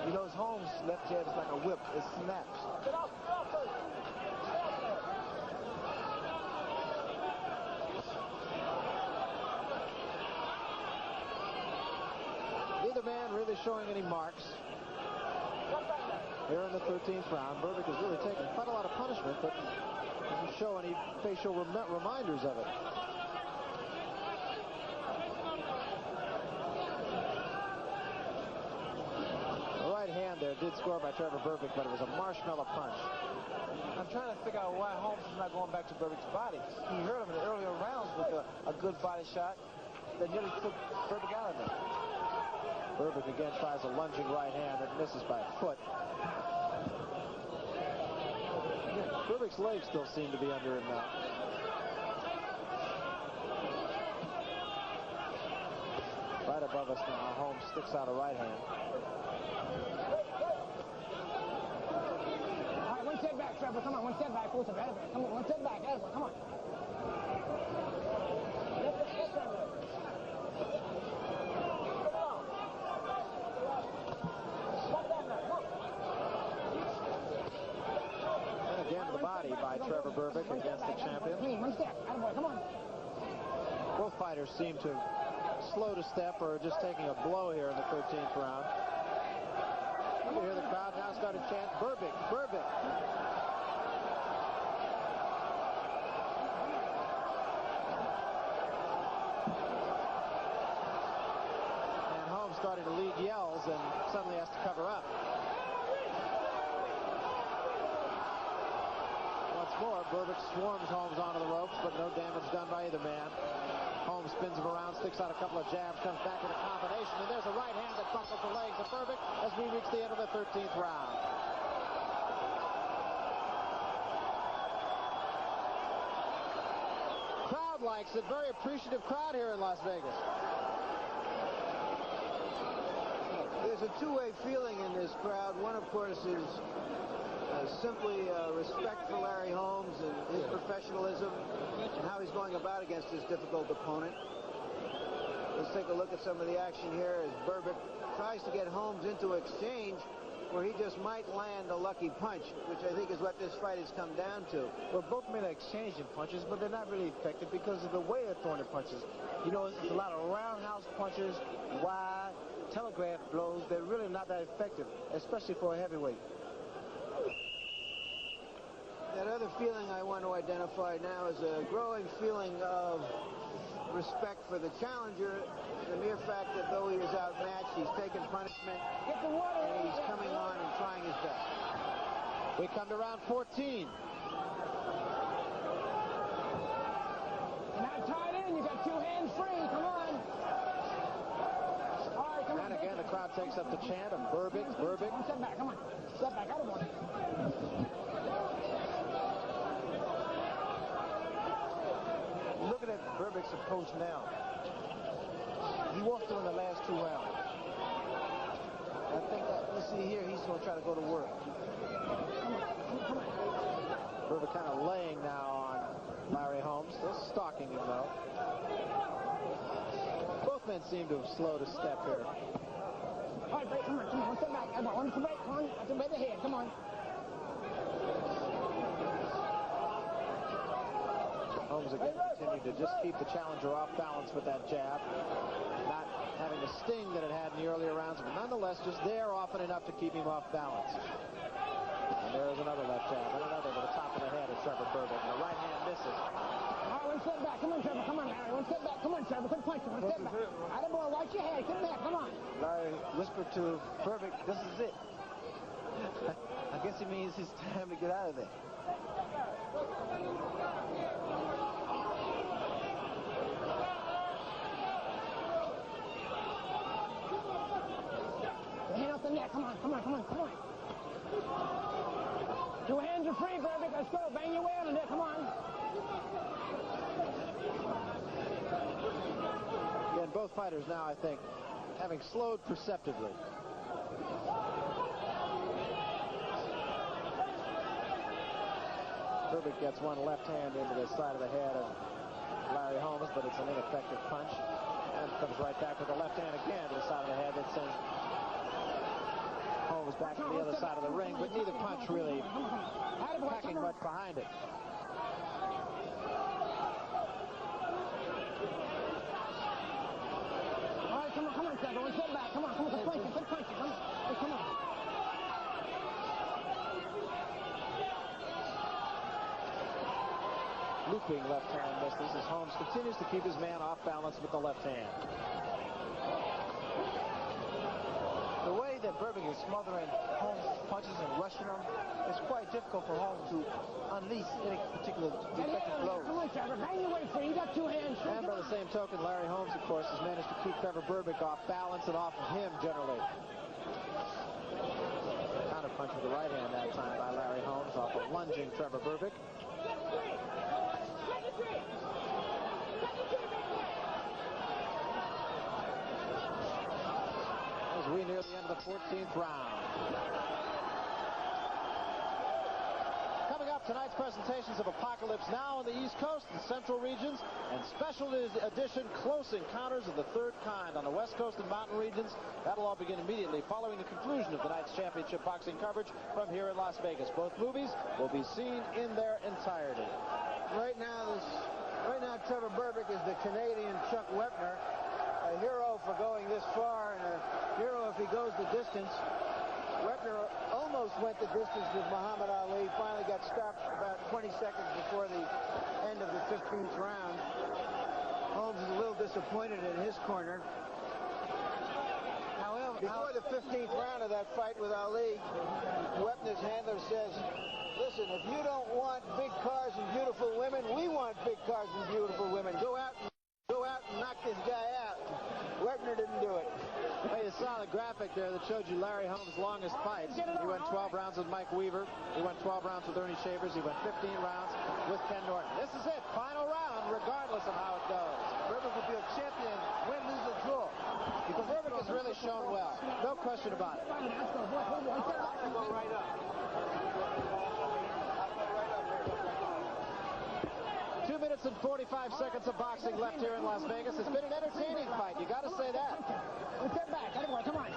You know, Holmes' left jab is like a whip. It snaps. Get off first. Neither man really showing any marks. Here in the 13th round, Berbick has really taken quite a lot of punishment, but doesn't show any facial reminders of it. The right hand there did score by Trevor Berbick, but it was a marshmallow punch. I'm trying to figure out why Holmes is not going back to Berbick's body. He hurt him in the earlier rounds with a good body shot that nearly took Berbick out of it. Berbick again tries a lunging right hand that misses by a foot. Berbick's legs still seem to be under him now. Right above us now, Holmes sticks out a right hand. All right, one step back, Trevor. Come on, one step back. Come on, one step back. Come on. By Trevor Berbick against the champion. One step. Attaboy, come on. Both fighters seem to slow to step or just taking a blow here in the 13th round. You can hear the crowd now start to chant, Berbick, Berbick. And Holmes starting to lead yells and suddenly has to cover up. More. Berbick swarms Holmes onto the ropes, but no damage done by either man. Holmes spins him around, sticks out a couple of jabs, comes back with a combination, and there's a right hand that buckles the legs of Berbick as we reach the end of the 13th round. Crowd likes it. Very appreciative crowd here in Las Vegas. There's a two-way feeling in this crowd. One, of course, is simply respect for Larry Holmes and his professionalism and how he's going about against his difficult opponent. Let's take a look at some of the action here as Berbick tries to get Holmes into exchange where he just might land a lucky punch, which I think is what this fight has come down to. Well, both men are exchanging punches, but they're not really effective because of the way they're throwing the punches. You know, it's a lot of roundhouse punches, wide, telegraph blows. They're really not that effective, especially for a heavyweight. That other feeling I want to identify now is a growing feeling of respect for the challenger. The mere fact that though he is outmatched, he's taken punishment, and he's coming on and trying his best. We come to round 14. You're not tied in. You got two hands free. Come on. All right, come on. And again, the crowd takes up the chant of Berbick, Berbick. One step back. Come on. Step back. Attaboy. Looking at Berbick's approach now, he walked through in the last two rounds. I think that you see here, he's going to try to go to work. Berbick kind of laying now on Larry Holmes, still stalking him though. Both men seem to have slowed a step here. All right, break. Come on. One step back. One step back. Come on. That's a bit ahead. Come on. Holmes again continued to just keep the challenger off balance with that jab. Not having the sting that it had in the earlier rounds, but nonetheless just there often enough to keep him off balance. And there is another left jab, and another to the top of the head of Trevor Berbick. And the right hand misses. All right, one step back. Come on, Trevor. Come on, Larry. One step back. Come on, Trevor. Quit punching. One step back. Attaboy, watch your head. Get back. Come on. Larry whispered to Berbick, this is it. I I guess he means it's time to get out of there. Hand off the neck. Come on, come on, come on, come on. 2 hands are free, Berbick. Let's go. Bang your way on it. Come on. Again, both fighters now, I think, having slowed perceptibly. Berbick gets one left hand into the side of the head of Larry Holmes, but it's an ineffective punch. And comes right back with the left hand again to the side of the head that sends Holmes back to the other side of the ring, but neither punch really packing much behind it. All right, come on, Trevor. Let's get back. Come on, quit punching. Come on. Looping left hand misses as Holmes continues to keep his man off balance with the left hand. The way that Berbick is smothering Holmes' punches and rushing him, it's quite difficult for Holmes to unleash any particular effective blows. Come on, Trevor. Bang your way free. You got 2 hands. And by the same token, Larry Holmes, of course, has managed to keep Trevor Berbick off balance and off of him generally. Counter punch with the right hand that time by Larry Holmes off of lunging Trevor Berbick. As we near the end of the 14th round. Coming up, tonight's presentations of Apocalypse Now on the East Coast and Central regions, and special edition Close Encounters of the Third Kind on the West Coast and Mountain regions. That'll all begin immediately following the conclusion of tonight's championship boxing coverage from here in Las Vegas. Both movies will be seen in their entirety. Right now, Trevor Berbick is the Canadian Chuck Wepner, a hero for going this far and a hero if he goes the distance. Wepner almost went the distance with Muhammad Ali, finally got stopped about 20 seconds before the end of the 15th round. Holmes is a little disappointed in his corner. However, before the 15th round of that fight with Ali, Wepner's handler says, listen, if you don't want big cars and beautiful women, we want big cars and beautiful women. Go out and knock this guy out. Wepner didn't do it. Well, you saw the graphic there that showed you Larry Holmes' longest fights. He went 12 rounds with Mike Weaver. He went 12 rounds with Ernie Shavers. He went 15 rounds with Ken Norton. This is it. Final round, regardless of how it goes. Berbick will be a champion, win, lose, or draw. Because Berbick has really shown well. No question about it. I'll go right up. 2 minutes and 45 seconds of boxing left here in Las Vegas. It's been an entertaining fight. You got to say that. Let's get back. Come on.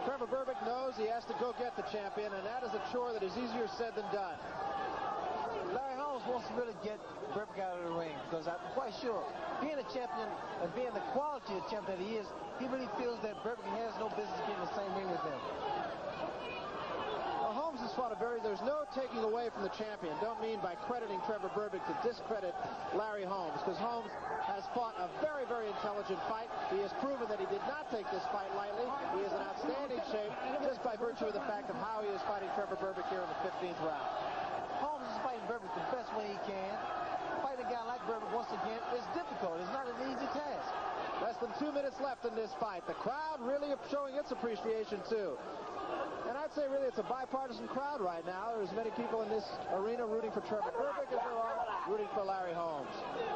Trevor Berbick knows he has to go get the champion, and that is a chore that is easier said than done. Larry Holmes wants to really get Berbick out of the ring because I'm quite sure, being a champion and being the quality of champion that he is, he really feels that Berbick has no business being in the same ring as him. Well, Holmes has fought there's no taking away from the champion. Don't mean by crediting Trevor Berbick to discredit Larry Holmes, because Holmes has fought a very, very intelligent fight. He has proven that he did not take this fight lightly. He is in outstanding shape just by virtue of the fact of how he is fighting Trevor Berbick here in the 15th round. Holmes is fighting Berbick the best way he can. Fighting a guy like Berbick once again is difficult. It's not an easy task. Less than 2 minutes left in this fight. The crowd really showing its appreciation, too. And I'd say really it's a bipartisan crowd right now. There's many people in this arena rooting for Trevor Berbick as there are rooting for Larry Holmes. And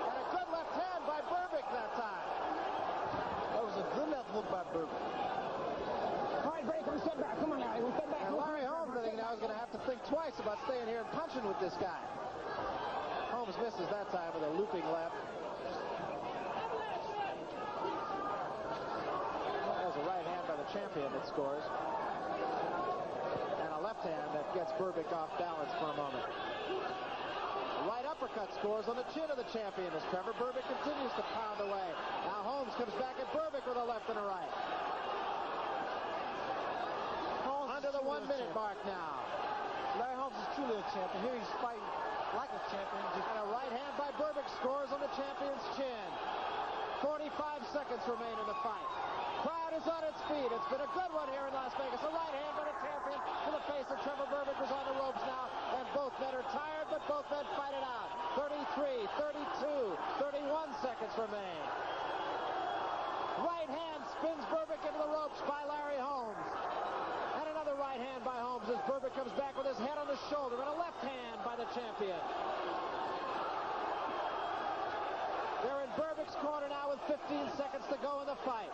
a good left hand by Berbick that time. That was a good left hook by Berbick. All right, break. Let's get back. Come on, Larry. Let's get back. And Larry Holmes, I think, now is going to have to think twice about staying here and punching with this guy. Holmes misses that time with a looping left. There's a right hand by the champion that scores. And a left hand that gets Berbick off balance for a moment. Right uppercut scores on the chin of the champion as Trevor Berbick continues to pound away. Now Holmes comes back at Berbick with a left and a right. Under the 1 minute mark now. Larry Holmes is truly a champion. Here he's fighting like a champion. And a right hand by Berbick scores on the champion's chin. 45 seconds remain in the fight. Crowd is on its feet. It's been a good one here in Las Vegas. A right hand by the champion to the face of Trevor Berbick, who's on the ropes now. And both men are tired, but both men fight it out. 33, 32, 31 seconds remain. Right hand spins Berbick into the ropes by Larry Holmes. And another right hand by Holmes as Berbick comes back with his head on his shoulder. And a left hand by the champion. They're in Berbick's corner now with 15 seconds to go in the fight.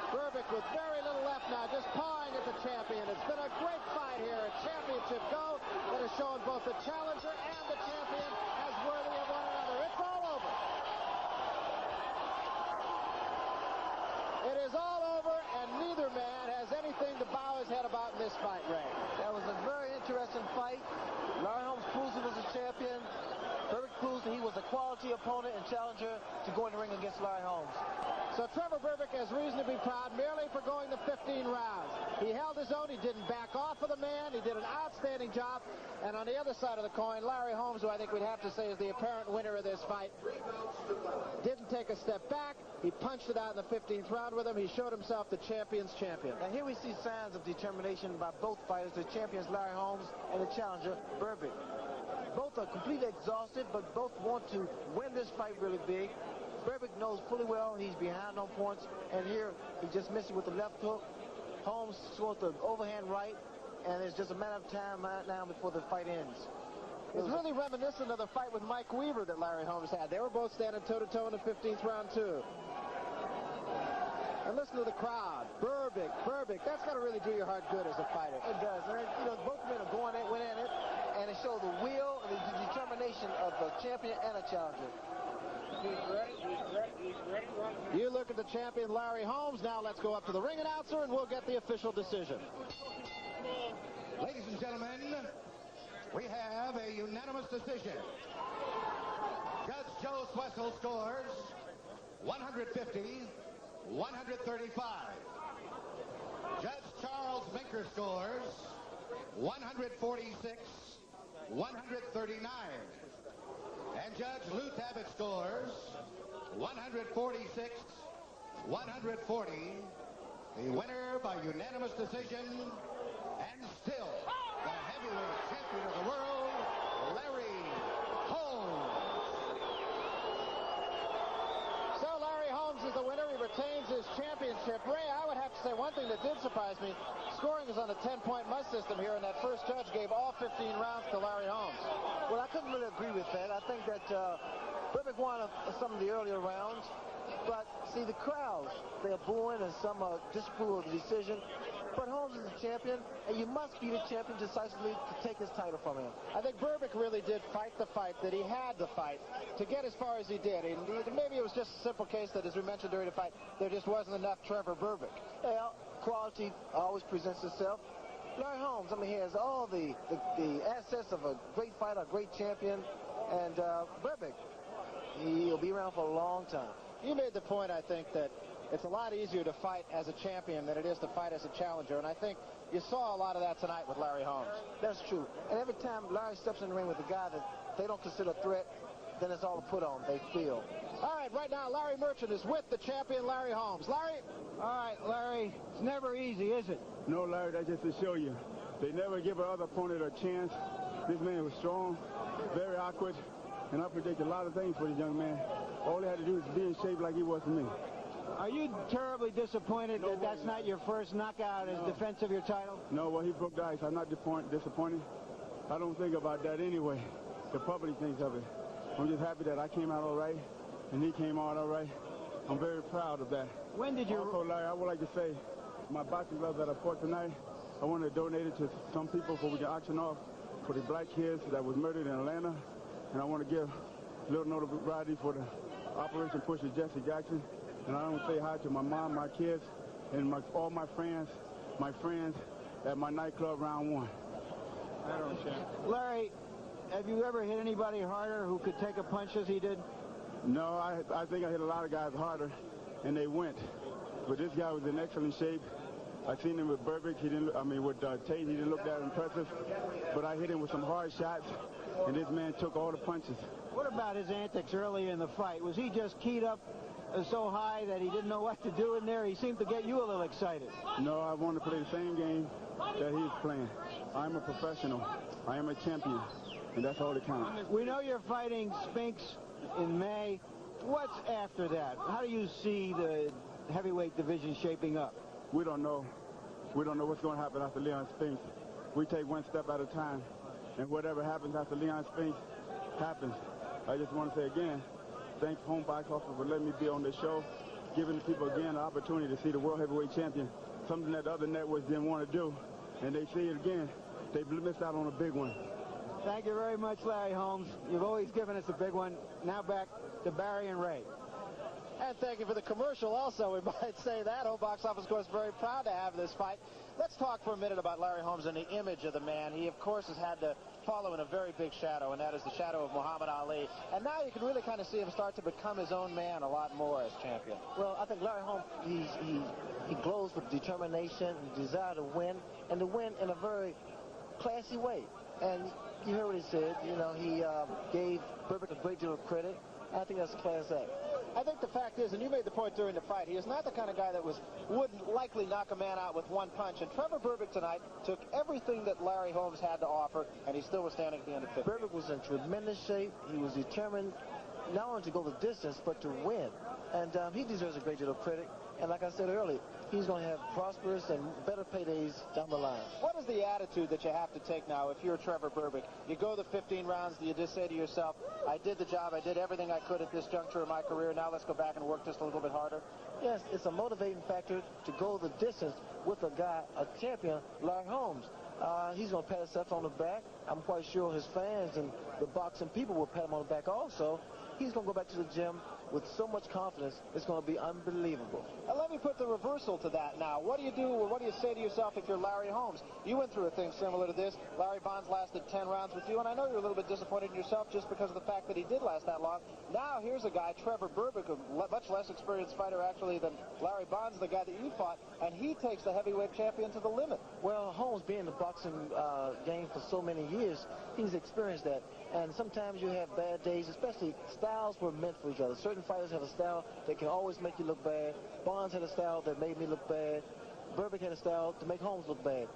Berbick with very little left now, just pawing at the champion. It's been a great fight here at Championship Go that has shown both the challenger and the champion as worthy of one another. It's all over. It is all over, and neither man has anything to bow his head about in this fight, Ray. That was a very interesting fight. Larry Holmes proves he was a champion. Berbick proves that he was a quality opponent and challenger to go in the ring against Larry Holmes. So Trevor Berbick has reason to be proud merely for going the 15 rounds. He held his own. He didn't back off of the man. He did an outstanding job. And on the other side of the coin, Larry Holmes, who I think we'd have to say is the apparent winner of this fight, didn't take a step back. He punched it out in the 15th round with him. He showed himself the champion's champion. Now here we see signs of determination by both fighters, the champions Larry Holmes and the challenger Berbick. Both are completely exhausted, but both want to win this fight really big. Berbick knows fully well he's behind on points, and here he just missed it with the left hook. Holmes scores the overhand right, and it's just a matter of time right now before the fight ends. It's really reminiscent of the fight with Mike Weaver that Larry Holmes had. They were both standing toe-to-toe in the 15th round, too. And listen to the crowd. Berbick, that's got to really do your heart good as a fighter. It does. And, you know, both men are going at it, and it shows the will and the determination of a champion and a challenger. You look at the champion, Larry Holmes. Now let's go up to the ring announcer, and we'll get the official decision. Ladies and gentlemen, we have a unanimous decision. Judge Joe Swessel scores 150, 135. Judge Charles Minker scores 146, 139. And Judge Lou Tabbitt scores 146, 140. The winner by unanimous decision, and still the heavyweight champion of the world, Larry Holmes. So Larry Holmes is the winner. He retains his championship. Ray, I would have to say one thing that did surprise me. Scoring is on a 10-point must system here, and that first judge gave all 15 rounds to Larry Holmes. Well, I couldn't really agree with that. I think that Berbick won some of the earlier rounds. But, see, the crowd, they're booing, and some disapprove of the decision. But Holmes is the champion, and you must be the champion decisively to take his title from him. I think Berbick really did fight the fight that he had to fight to get as far as he did. And maybe it was just a simple case that, as we mentioned during the fight, there just wasn't enough Trevor Berbick. Well, quality always presents itself. Larry Holmes, I mean, he has all the assets of a great fighter, a great champion, and Berbick, he'll be around for a long time. You made the point, I think, that it's a lot easier to fight as a champion than it is to fight as a challenger, and I think you saw a lot of that tonight with Larry Holmes. That's true. And every time Larry steps in the ring with a guy that they don't consider a threat, then it's all a put on, they feel. All right, right now, Larry Merchant is with the champion, Larry Holmes. Larry? All right, Larry, it's never easy, is it? No, Larry, that's just to show you. They never give another opponent a chance. This man was strong, very awkward, and I predict a lot of things for this young man. All he had to do is be in shape like he was for me. Are you terribly disappointed that that's not your first knockout as defense of your title? No, well, he broke the ice. I'm not disappointed. I don't think about that anyway. The public thinks of it. I'm just happy that I came out all right, and he came out all right. I'm very proud of that. When did you... Also, Larry, I would like to say, my boxing gloves that I fought tonight, I want to donate it to some people so we can auction off for the black kids that was murdered in Atlanta. And I want to give a little notoriety for the Operation Pusher Jesse Jackson. And I want to say hi to my mom, my kids, and all my friends at my nightclub round one. Larry, have you ever hit anybody harder who could take a punch as he did? No, I think I hit a lot of guys harder, and they went. But this guy was in excellent shape. I seen him with Berbick. He didn't. I mean, with Tate, he didn't look that impressive. But I hit him with some hard shots, and this man took all the punches. What about his antics early in the fight? Was he just keyed up so high that he didn't know what to do in there? He seemed to get you a little excited. No, I want to play the same game that he's playing. I'm a professional. I am a champion, and that's all that counts. We know you're fighting Spinks in May. What's after that? How do you see the heavyweight division shaping up? We don't know. We don't know what's going to happen after Leon Spinks. We take one step at a time, and whatever happens after Leon Spinks happens. I just want to say again, thanks Home Box Office for letting me be on this show, giving the people again the opportunity to see the world heavyweight champion, something that the other networks didn't want to do, and they see it again. They missed out on a big one. Thank you very much, Larry Holmes. You've always given us a big one. Now back to Barry and Ray. And thank you for the commercial also, we might say that. Home Box Office, of course, very proud to have this fight. Let's talk for a minute about Larry Holmes and the image of the man. He, of course, has had to follow in a very big shadow, and that is the shadow of Muhammad Ali. And now you can really kind of see him start to become his own man a lot more as champion. Well, I think Larry Holmes, he glows with determination, desire to win, and to win in a very classy way. And you heard what he said. You know, he gave Berbick a great deal of credit. I think that's a class act. I think the fact is, and you made the point during the fight, he is not the kind of guy that wouldn't likely knock a man out with one punch. And Trevor Berbick tonight took everything that Larry Holmes had to offer, and he still was standing at the end of 50. Berbick was in tremendous shape. He was determined not only to go the distance, but to win. And he deserves a great deal of credit. And like I said earlier, he's going to have prosperous and better paydays down the line. What is the attitude that you have to take now if you're Trevor Berbick? You go the 15 rounds, do you just say to yourself, I did the job, I did everything I could at this juncture of my career, now let's go back and work just a little bit harder? Yes, it's a motivating factor to go the distance with a guy, a champion, Larry Holmes. He's going to pat himself on the back. I'm quite sure his fans and the boxing people will pat him on the back also. He's going to go back to the gym with so much confidence, it's going to be unbelievable. Now let me put the reversal to that now. What do you do, or what do you say to yourself if you're Larry Holmes? You went through a thing similar to this. Larry Bonds lasted 10 rounds with you, and I know you're a little bit disappointed in yourself just because of the fact that he did last that long. Now here's a guy, Trevor Berbick, a much less experienced fighter actually than Larry Bonds, the guy that you fought, and he takes the heavyweight champion to the limit. Well, Holmes being in the boxing game for so many years, he's experienced that. And sometimes you have bad days, especially styles were meant for each other. Certain fighters have a style that can always make you look bad. Bonds had a style that made me look bad. Berbick had a style to make Holmes look bad.